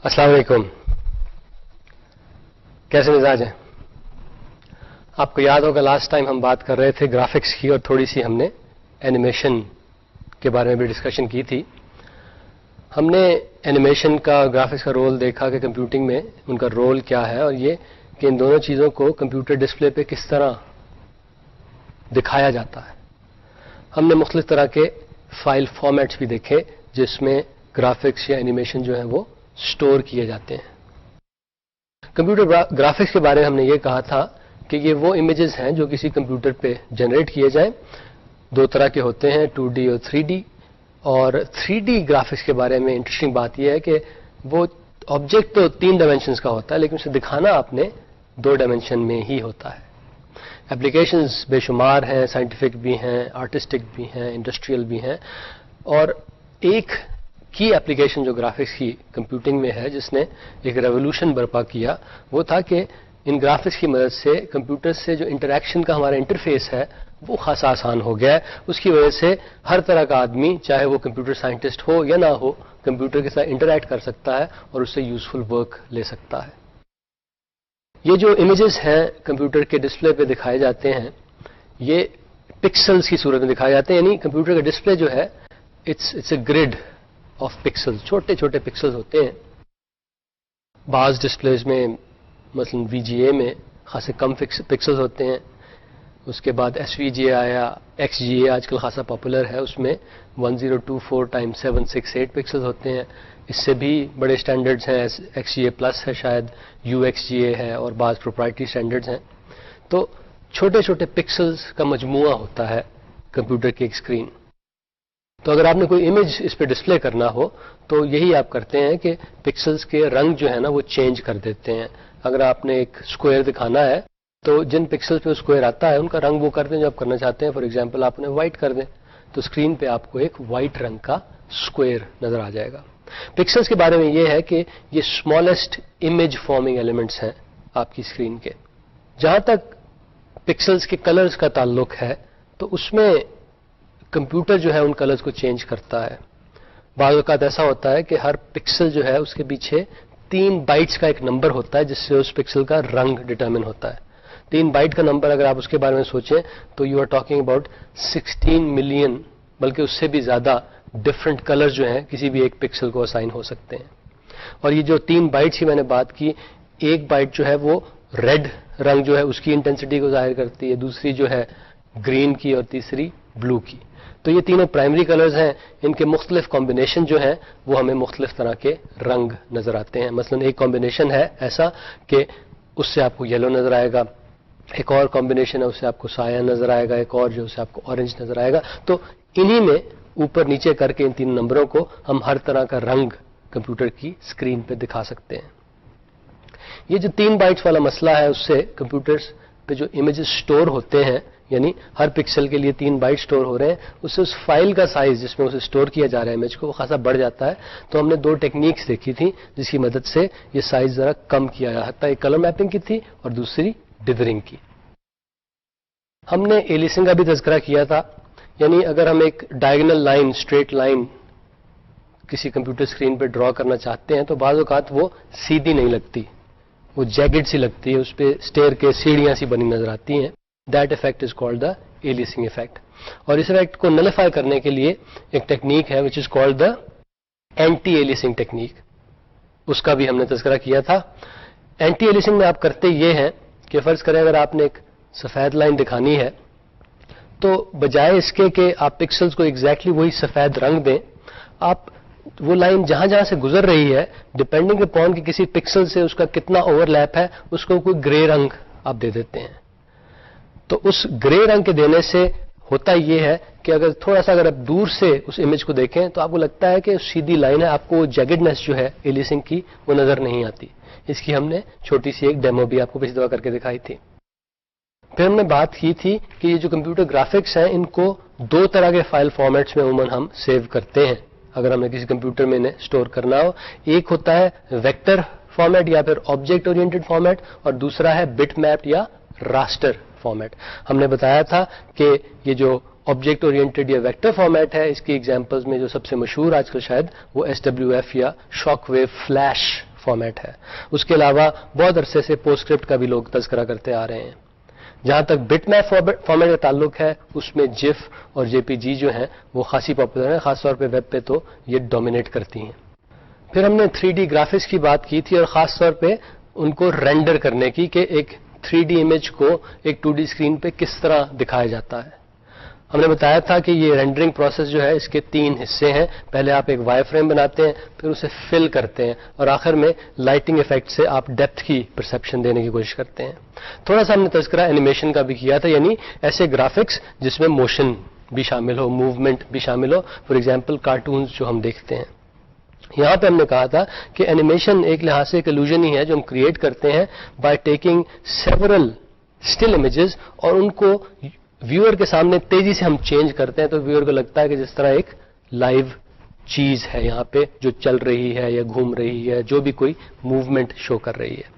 السلام علیکم. کیسے مزاج ہیں؟ آپ کو یاد ہوگا لاسٹ ٹائم ہم بات کر رہے تھے گرافکس کی اور تھوڑی سی ہم نے اینیمیشن کے بارے میں بھی ڈسکشن کی تھی. ہم نے اینیمیشن کا گرافکس کا رول دیکھا کہ کمپیوٹنگ میں ان کا رول کیا ہے اور یہ کہ ان دونوں چیزوں کو کمپیوٹر ڈسپلے پہ کس طرح دکھایا جاتا ہے. ہم نے مختلف طرح کے فائل فارمیٹس بھی دیکھے جس میں گرافکس یا اینیمیشن جو ہے وہ سٹور کیے جاتے ہیں. کمپیوٹر گرافکس کے بارے میں ہم نے یہ کہا تھا کہ یہ وہ امیجز ہیں جو کسی کمپیوٹر پہ جنریٹ کیے جائیں. دو طرح کے ہوتے ہیں، 2D اور 3D. اور 3D گرافکس کے بارے میں انٹرسٹنگ بات یہ ہے کہ وہ آبجیکٹ تو 3 ڈائمینشنز کا ہوتا ہے لیکن اسے دکھانا آپ نے 2 ڈائمینشن میں ہی ہوتا ہے. اپلیکیشنز بے شمار ہیں، سائنٹیفک بھی ہیں، آرٹسٹک بھی ہیں، انڈسٹریل بھی ہیں. اور ایک کی اپلیکیشن جو گرافکس کی کمپیوٹنگ میں ہے جس نے ایک ریولوشن برپا کیا وہ تھا کہ ان گرافکس کی مدد سے کمپیوٹر سے جو انٹریکشن کا ہمارا انٹرفیس ہے وہ خاصا آسان ہو گیا ہے. اس کی وجہ سے ہر طرح کا آدمی چاہے وہ کمپیوٹر سائنٹسٹ ہو یا نہ ہو کمپیوٹر کے ساتھ انٹریکٹ کر سکتا ہے اور اس سے یوزفل ورک لے سکتا ہے. یہ جو امیجز ہیں کمپیوٹر کے ڈسپلے پہ دکھائے جاتے ہیں یہ پکسلز کی صورت میں دکھائے جاتے ہیں. یعنی کمپیوٹر کا ڈسپلے جو ہے it's a grid of pixel, چھوٹے چھوٹے پکسلز ہوتے ہیں. بعض ڈسپلیز میں مثلا VGA میں خاصے کم پکسلز ہوتے ہیں. اس کے بعد SVGA آیا، XGA آج کل خاصا پاپولر ہے، اس میں 1024x768 پکسلز ہوتے ہیں. اس سے بھی بڑے سٹینڈرڈز ہیں، XGA پلس ہے شاید، UXGA ہے اور بعض پروپرائٹری سٹینڈرڈز ہیں. تو چھوٹے چھوٹے پکسلز کا مجموعہ ہوتا ہے کمپیوٹر کی ایک اسکرین. تو اگر آپ نے کوئی امیج اس پہ ڈسپلے کرنا ہو تو یہی آپ کرتے ہیں کہ پکسلز کے رنگ جو ہے نا وہ چینج کر دیتے ہیں. اگر آپ نے ایک اسکوائر دکھانا ہے تو جن پکسل پہ اسکوائر آتا ہے ان کا رنگ وہ کر دیں جو آپ کرنا چاہتے ہیں. فار ایگزامپل آپ نے وائٹ کر دیں تو اسکرین پہ آپ کو ایک وائٹ رنگ کا اسکوائر نظر آ جائے گا. پکسلز کے بارے میں یہ ہے کہ یہ اسمالسٹ امیج فارمنگ ایلیمنٹس ہیں آپ کی اسکرین کے. جہاں تک پکسلز کے کلرز کا تعلق ہے تو اس میں کمپیوٹر جو ہے ان کلرز کو چینج کرتا ہے. بعض اوقات ایسا ہوتا ہے کہ ہر پکسل جو ہے اس کے پیچھے 3 بائٹس کا ایک نمبر ہوتا ہے جس سے اس پکسل کا رنگ ڈٹرمن ہوتا ہے. 3 بائٹ کا نمبر اگر آپ اس کے بارے میں سوچیں تو you are talking about 16 million, بلکہ اس سے بھی زیادہ ڈفرنٹ کلر جو ہیں کسی بھی ایک پکسل کو اسائن ہو سکتے ہیں. اور یہ جو 3 بائٹس کی میں نے بات کی، ایک بائٹ جو ہے وہ ریڈ رنگ جو ہے اس کی انٹینسٹی کو ظاہر کرتی ہے، دوسری جو ہے گرین کی اور تیسری بلو کی. تو یہ تینوں پرائمری کلرز ہیں. ان کے مختلف کمبینیشن جو ہیں وہ ہمیں مختلف طرح کے رنگ نظر آتے ہیں. مثلا ایک کمبینیشن ہے ایسا کہ اس سے آپ کو یلو نظر آئے گا، ایک اور کمبینیشن ہے اس سے آپ کو سایہ نظر آئے گا، ایک اور جو سے آپ کو اورنج نظر آئے گا. تو انہی میں اوپر نیچے کر کے ان 3 نمبروں کو ہم ہر طرح کا رنگ کمپیوٹر کی اسکرین پہ دکھا سکتے ہیں. یہ جو 3 بائٹس والا مسئلہ ہے اس سے کمپیوٹرز پہ جو امیجز سٹور ہوتے ہیں، یعنی ہر پکسل کے لیے 3 بائٹ سٹور ہو رہے ہیں، اس سے اس فائل کا سائز جس میں اسے سٹور کیا جا رہا ہے امیج کو وہ خاصا بڑھ جاتا ہے. تو ہم نے 2 ٹیکنیکس دیکھی تھی جس کی مدد سے یہ سائز ذرا کم کیا جا سکتا ہے. ایک کلر میپنگ کی تھی اور دوسری ڈیدرنگ کی. ہم نے ایلیسنگ کا بھی تذکرہ کیا تھا. یعنی اگر ہم ایک ڈائگنل لائن، اسٹریٹ لائن کسی کمپیوٹر اسکرین پہ ڈرا کرنا چاہتے ہیں تو بعض اوقات وہ سیدھی نہیں لگتی، وہ جیگڈ سی لگتی ہے، اس پہ اسٹیئر کے سیڑھیاں سی بنی نظر آتی ہیں. That effect is called the aliasing effect. اور اس ایفیکٹ کو نلیفائی کرنے کے لیے ایک ٹیکنیک ہے which is called the anti-aliasing technique. اس کا بھی ہم نے تذکرہ کیا تھا. اینٹی ایلیسنگ میں آپ کرتے یہ ہیں کہ فرض کریں اگر آپ نے ایک سفید لائن دکھانی ہے تو بجائے اس کے کہ آپ پکسلز کو ایگزیکٹلی وہی سفید رنگ دیں، آپ وہ لائن جہاں جہاں سے گزر رہی ہے ڈپینڈنگ اپون کہ کسی پکسل سے اس کا کتنا اوور لیپ ہے اس کو کوئی گرے رنگ آپ دے دیتے ہیں. تو اس گرے رنگ کے دینے سے ہوتا یہ ہے کہ اگر تھوڑا سا اگر آپ دور سے اس امیج کو دیکھیں تو آپ کو لگتا ہے کہ سیدھی لائن ہے، آپ کو جیگڈنس جو ہے ایلیسنگ کی وہ نظر نہیں آتی. اس کی ہم نے چھوٹی سی ایک ڈیمو بھی آپ کو پچھلی دفعہ کر کے دکھائی تھی. پھر ہم نے بات کی تھی کہ یہ جو کمپیوٹر گرافکس ہیں ان کو 2 طرح کے فائل فارمیٹس میں عموماً ہم سیو کرتے ہیں اگر ہم نے کسی کمپیوٹر میں انہیں سٹور کرنا ہو. ایک ہوتا ہے ویکٹر فارمیٹ یا پھر آبجیکٹ اورینٹڈ فارمیٹ اور دوسرا ہے بٹ میپ یا راسٹر فارمیٹ. ہم نے بتایا تھا کہ یہ جو آبجیکٹ اورینٹڈ یا ویکٹر فارمیٹ ہے اس کی ایگزامپلز میں جو سب سے مشہور آج کل شاید وہ SWF یا شاک ویو فلیش فارمیٹ ہے. اس کے علاوہ بہت عرصے سے پوسٹ اسکرپٹ کا بھی لوگ تذکرہ کرتے آ رہے ہیں. جہاں تک بٹ میپ فارمیٹ کا تعلق ہے اس میں جف اور جے پی جی جو ہیں وہ خاصی پاپولر ہیں, خاص طور پہ ویب پہ تو یہ ڈومینیٹ کرتی ہیں. پھر ہم نے 3D گرافکس کی بات کی تھی اور خاص طور پہ ان کو رینڈر کرنے کی کہ ایک 3D امیج کو ایک 2D اسکرین پہ کس طرح دکھایا جاتا ہے. ہم نے بتایا تھا کہ یہ رینڈرنگ پروسیس جو ہے اس کے 3 حصے ہیں. پہلے آپ ایک وائی فریم بناتے ہیں, پھر اسے فل کرتے ہیں اور آخر میں لائٹنگ افیکٹ سے آپ ڈیپتھ کی پرسپشن دینے کی کوشش کرتے ہیں. تھوڑا سا ہم نے تذکرہ اینیمیشن کا بھی کیا تھا, یعنی ایسے گرافکس جس میں موشن بھی شامل ہو, موومنٹ بھی شامل ہو. فار ایگزامپل کارٹونز جو ہم دیکھتے ہیں. یہاں پہ ہم نے کہا تھا کہ اینیمیشن ایک لحاظ سے ایک illusion ہی ہے جو ہم کریٹ کرتے ہیں by taking several still images اور ان کو ویور کے سامنے تیزی سے ہم چینج کرتے ہیں تو ویور کو لگتا ہے کہ جس طرح ایک لائیو چیز ہے یہاں پہ جو چل رہی ہے یا گھوم رہی ہے, جو بھی کوئی موومنٹ شو کر رہی ہے.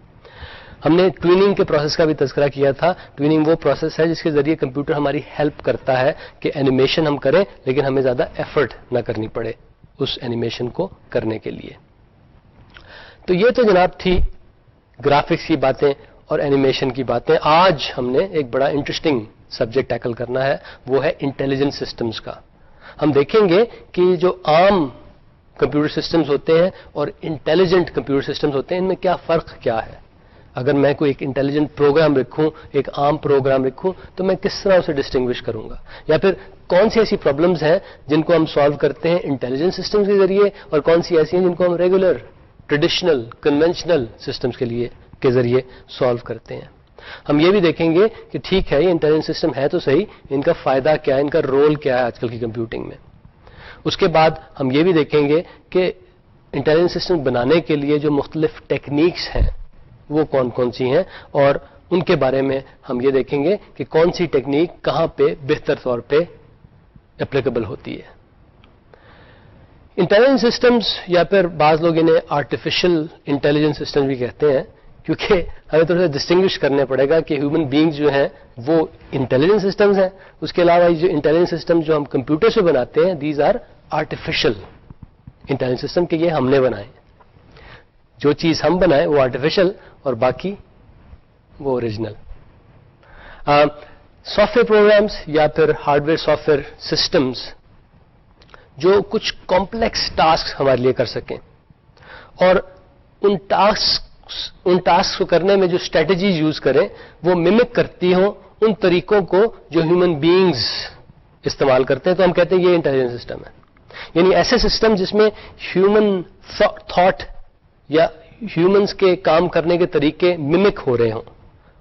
ہم نے ٹویننگ کے پروسیس کا بھی تذکرہ کیا تھا. ٹویننگ وہ پروسیس ہے جس کے ذریعے کمپیوٹر ہماری ہیلپ کرتا ہے کہ اینیمیشن ہم کریں لیکن ہمیں زیادہ ایفرٹ نہ کرنی پڑے اس اینیمیشن کو کرنے کے لیے. تو یہ تو جناب تھی گرافکس کی باتیں اور اینیمیشن کی باتیں. آج ہم نے ایک بڑا انٹرسٹنگ سبجیکٹ ٹیکل کرنا ہے, وہ ہے انٹیلیجنٹ سسٹمز کا. ہم دیکھیں گے کہ جو عام کمپیوٹر سسٹمز ہوتے ہیں اور انٹیلیجنٹ کمپیوٹر سسٹمز ہوتے ہیں ان میں کیا فرق کیا ہے. اگر میں کوئی ایک انٹیلیجنٹ پروگرام لکھوں, ایک عام پروگرام لکھوں, تو میں کس طرح اسے ڈسٹنگوش کروں گا, یا پھر کون سی ایسی پرابلمز ہیں جن کو ہم سالو کرتے ہیں انٹیلیجنٹ سسٹمز کے ذریعے اور کون سی ایسی ہیں جن کو ہم ریگولر ٹریڈیشنل کنونشنل سسٹمز کے ذریعے سالو کرتے ہیں. ہم یہ بھی دیکھیں گے کہ ٹھیک ہے یہ انٹیلیجنٹ سسٹم ہے تو صحیح, ان کا فائدہ کیا ہے, ان کا رول کیا ہے آج کل کی کمپیوٹنگ میں. اس کے بعد ہم یہ بھی دیکھیں گے کہ انٹیلیجنٹ سسٹم بنانے کے لیے جو مختلف ٹیکنیکس ہیں وہ کون کون سی ہیں اور ان کے بارے میں ہم یہ دیکھیں گے کہ کون سی ٹیکنیک کہاں پہ بہتر طور پہ اپلیکیبل ہوتی ہے. انٹیلیجنٹ سسٹمز یا پھر بعض لوگ انہیں آرٹیفیشل انٹیلیجنس سسٹم بھی کہتے ہیں, کیونکہ ہمیں تھوڑا سا ڈسٹنگوش کرنا پڑے گا کہ ہیومن بینگز جو ہیں وہ انٹیلیجنٹ سسٹمز ہیں. اس کے علاوہ جو انٹیلیجنٹ سسٹم جو ہم کمپیوٹر سے بناتے ہیں these are artificial intelligent system کہ یہ ہم نے بنائے. جو چیز ہم بنائیں وہ آرٹیفیشل اور باقی وہ اوریجنل. سافٹ ویئر پروگرامز یا پھر hard where soft where systems جو کچھ کمپلیکس ٹاسک ہمارے لیے کر سکیں اور ان ٹاسک کو کرنے میں جو اسٹریٹجیز یوز کریں وہ ممک کرتی ہوں ان طریقوں کو جو ہیومن بینگز استعمال کرتے ہیں, تو ہم کہتے ہیں یہ انٹیلیجنٹ سسٹم ہے. یعنی ایسے سسٹم جس میں ہیومن تھاٹ یا ہیومنز کے کام کرنے کے طریقے ممک ہو رہے ہوں,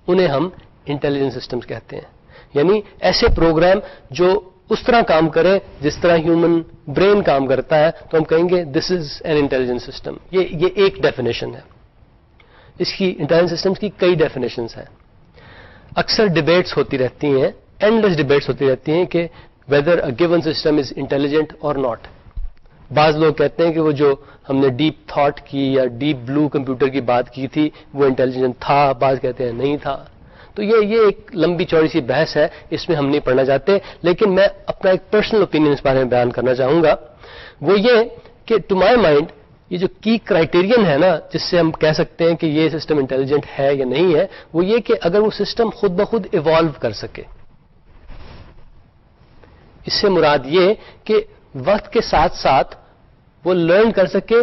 انہیں ہم انٹیلیجنٹ سسٹمز کہتے ہیں. یعنی ایسے پروگرام جو اس طرح کام کرے جس طرح ہیومن برین کام کرتا ہے, تو ہم کہیں گے دس از این انٹیلیجنٹ سسٹم. یہ ایک ڈیفینیشن ہے. اس کی انٹیلیجنٹ سسٹمز کی کئی ڈیفینیشنز ہیں. اکثر ڈیبیٹس ہوتی رہتی ہیں, اینڈلیس ڈیبیٹس ہوتی رہتی ہیں کہ whether a given system is intelligent اور ناٹ. بعض لوگ کہتے ہیں کہ وہ جو ہم نے ڈیپ تھاٹ کی یا ڈیپ بلو کمپیوٹر کی بات کی تھی وہ انٹیلیجنٹ تھا, بعض کہتے ہیں نہیں تھا. تو یہ ایک لمبی چوڑی سی بحث ہے, اس میں ہم نہیں پڑھنا چاہتے. لیکن میں اپنا ایک پرسنل اوپینین اس بارے میں بیان کرنا چاہوں گا. وہ یہ کہ ٹو مائی مائنڈ یہ جو کی کرائٹیرین ہے نا جس سے ہم کہہ سکتے ہیں کہ یہ سسٹم انٹیلیجنٹ ہے یا نہیں ہے, وہ یہ کہ اگر وہ سسٹم خود بخود ایوالو کر سکے. اس سے مراد یہ کہ وقت کے ساتھ ساتھ وہ لرن کر سکے,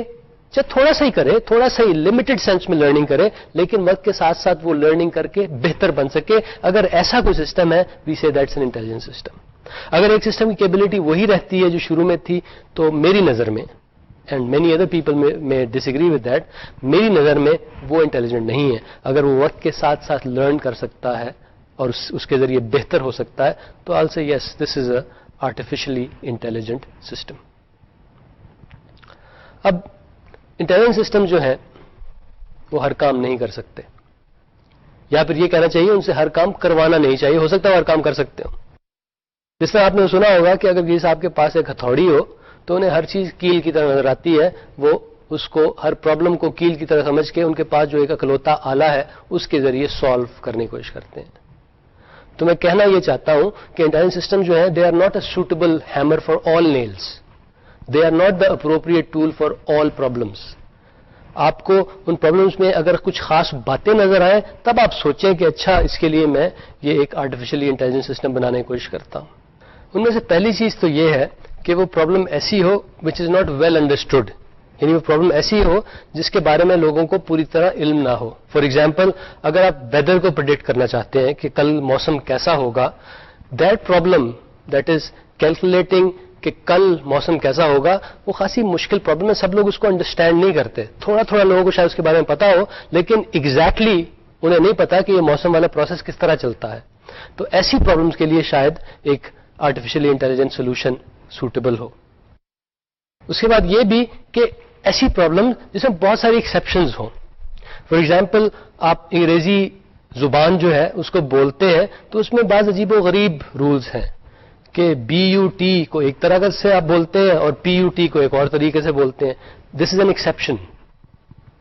چاہے تھوڑا سا ہی کرے, تھوڑا سا ہی لمیٹڈ سینس میں لرننگ کرے, لیکن وقت کے ساتھ ساتھ وہ لرننگ کر کے بہتر بن سکے. اگر ایسا کوئی سسٹم ہے وی سے دیٹس این انٹیلیجنٹ سسٹم. اگر ایک سسٹم کی کیپبلٹی وہی رہتی ہے جو شروع میں تھی, تو میری نظر میں, اینڈ مینی ادر پیپل میں ڈس ایگری ود دیٹ, میری نظر میں وہ انٹیلیجنٹ نہیں ہے. اگر وہ وقت کے ساتھ ساتھ لرن کر سکتا ہے اور اس کے ذریعے بہتر ہو سکتا ہے, تو آل سے یس this is a artificially intelligent system. اب انٹیلیجنٹ سسٹم جو ہے وہ ہر کام نہیں کر سکتے, یا پھر یہ کہنا چاہیے ان سے ہر کام کروانا نہیں چاہیے. ہو سکتا ہے ہر کام کر سکتے ہو. جس طرح آپ نے سنا ہوگا کہ اگر کسی صاحب کے پاس ایک ہتھوڑی ہو تو انہیں ہر چیز کیل کی طرح نظر آتی ہے, وہ اس کو ہر پرابلم کو کیل کی طرح سمجھ کے ان کے پاس جو ایک اکلوتا آلہ ہے اس کے ذریعے سالو کرنے کی کوشش کرتے ہیں. تو میں کہنا یہ چاہتا ہوں کہ انٹیلیجنٹ سسٹم جو ہے they are not a suitable hammer for all nails, they are not the appropriate tool for all problems. آپ کو ان پرابلمس میں اگر کچھ خاص باتیں نظر آئیں تب آپ سوچیں کہ اچھا اس کے لیے میں یہ ایک آرٹیفیشلی انٹیلیجنٹ سسٹم بنانے کی کوشش کرتا ہوں. ان میں سے پہلی چیز تو یہ ہے کہ وہ پرابلم ایسی ہو وچ از ناٹ ویل انڈرسٹوڈ، یعنی وہ پرابلم ایسی ہو جس کے بارے میں لوگوں کو پوری طرح علم نہ ہو. فار ایگزامپل اگر آپ ویدر کو پریڈکٹ کرنا چاہتے ہیں کہ کل موسم کیسا ہوگا، that problem that is calculating کہ کل موسم کیسا ہوگا، وہ خاصی مشکل پرابلم ہے. سب لوگ اس کو انڈرسٹینڈ نہیں کرتے. تھوڑا تھوڑا لوگوں کو شاید اس کے بارے میں پتا ہو، لیکن ایگزیکٹلی انہیں نہیں پتا کہ یہ موسم والا پروسیس کس طرح چلتا ہے. تو ایسی پرابلمس کے لیے شاید ایک آرٹیفیشلی انٹیلیجنٹ سولوشن سوٹیبل ہو. اس کے بعد یہ بھی کہ ایسی پرابلم جس میں بہت ساری ایکسیپشنز ہوں. فار ایگزامپل آپ انگریزی زبان جو ہے اس کو بولتے ہیں تو اس میں بعض عجیب و غریب رولز ہیں کہ بی یو ٹی کو ایک طرح سے آپ بولتے ہیں اور پی یو ٹی کو ایک اور طریقے سے بولتے ہیں. دس از این ایکسیپشن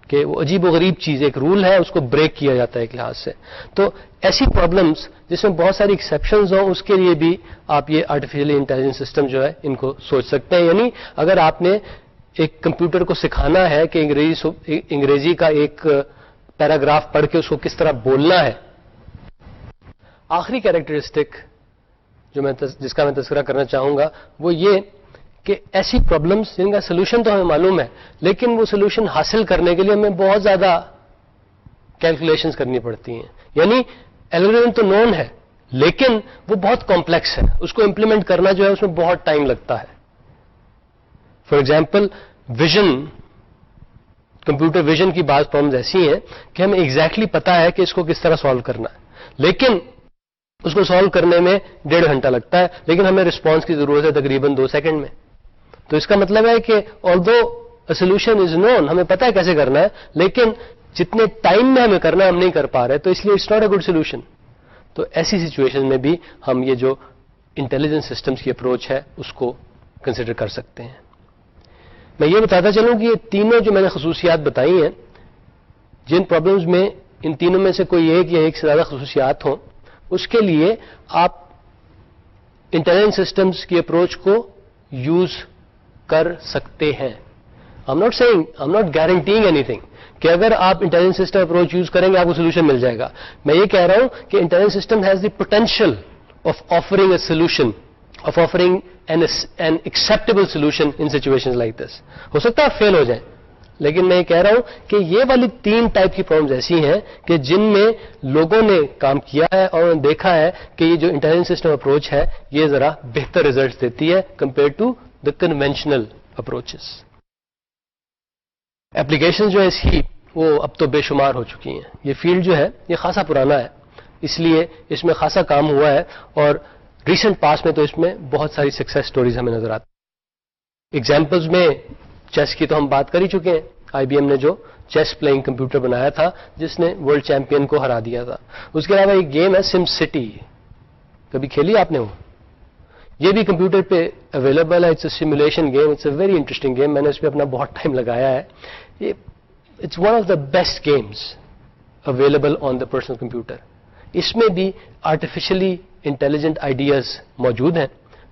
کہ وہ عجیب و غریب چیز، ایک رول ہے، اس کو بریک کیا جاتا ہے ایک لحاظ سے. تو ایسی پرابلمس جس میں بہت ساری ایکسیپشنز ہوں اس کے لیے بھی آپ یہ آرٹیفیشلی انٹیلیجنٹ سسٹم جو ہے ان کو سوچ سکتے ہیں. یعنی اگر آپ نے ایک کمپیوٹر کو سکھانا ہے کہ انگریزی کا ایک پیراگراف پڑھ کے اس کو کس طرح بولنا ہے. آخری کیریکٹرسٹک جس کا میں تذکرہ کرنا چاہوں گا وہ یہ کہ ایسی پرابلمس جن کا سولوشن تو ہمیں معلوم ہے، لیکن وہ سولوشن حاصل کرنے کے لیے ہمیں بہت زیادہ کیلکولیشنز کرنی پڑتی ہیں. یعنی الگورتھم تو نون ہے لیکن وہ بہت کمپلیکس ہے، اس کو امپلیمنٹ کرنا جو ہے اس میں بہت ٹائم لگتا ہے. For example vision, computer vision کی بعض پرابلمز ایسی ہیں کہ ہمیں ایگزیکٹلی پتا ہے کہ اس کو کس طرح سالو کرنا ہے، لیکن اس کو سالو کرنے میں 1.5 گھنٹہ لگتا ہے، لیکن ہمیں رسپانس کی ضرورت ہے تقریباً 2 سیکنڈ میں. تو اس کا مطلب ہے کہ آلدو اے سولوشن از نون، ہمیں پتا ہے کیسے کرنا ہے، لیکن جتنے ٹائم میں ہمیں کرنا ہے ہم نہیں کر پا رہے، تو اس لیے it's not a good solution. تو ایسی سچویشن میں بھی ہم یہ جو انٹیلیجنٹ سسٹمز کی اپروچ ہے اس کو کنسیڈر کر سکتے ہیں. میں یہ بتاتا چلوں کہ یہ تینوں جو میں نے خصوصیات بتائی ہیں، جن پرابلمز میں ان تینوں میں سے کوئی ایک یا ایک سے زیادہ خصوصیات ہوں، اس کے لیے آپ انٹیلیجنٹ سسٹمز کی اپروچ کو یوز کر سکتے ہیں. I'm not guaranteeing anything کہ اگر آپ انٹیلیجنٹ سسٹم اپروچ یوز کریں گے آپ کو سولوشن مل جائے گا. میں یہ کہہ رہا ہوں کہ intelligent system has the potential of offering a solution, of offering an acceptable solution in situation like this. ہو سکتا ہے آپ فیل ہو جائیں، لیکن میں یہ کہہ رہا ہوں کہ یہ والی 3 ٹائپ کی پرابلمز ایسی ہیں کہ جن میں لوگوں نے کام کیا ہے اور انہوں نے دیکھا ہے کہ یہ جو انٹیلیجنٹ سسٹم اپروچ ہے یہ ذرا بہتر ریزلٹس دیتی ہے compare to the conventional approaches. Application جو ہے اس کی وہ اب تو بے شمار ہو چکی ہیں. یہ فیلڈ جو ہے یہ خاصا پرانا ہے، اس لیے اس میں خاصا کام ہوا ہے اور ریسنٹ پاس میں تو اس میں بہت ساری سکسیس سٹوریز ہمیں نظر آتی. ایگزامپلز میں چیس کی تو ہم بات کر ہی چکے ہیں. آئی بی ایم نے جو چیس پلئنگ کمپیوٹر بنایا تھا جس نے ورلڈ چیمپئن کو ہرا دیا تھا. اس کے علاوہ ایک گیم ہے سم سٹی، کبھی کھیلی آپ نے؟ وہ یہ بھی کمپیوٹر پہ اویلیبل ہے. It's a simulation game, it's a very interesting game. میں نے اس پہ اپنا بہت ٹائم لگایا ہے. It's one of the best games available on the personal computer. اس میں بھی آرٹیفیشلی انٹیلیجنٹ آئیڈیاز موجود ہیں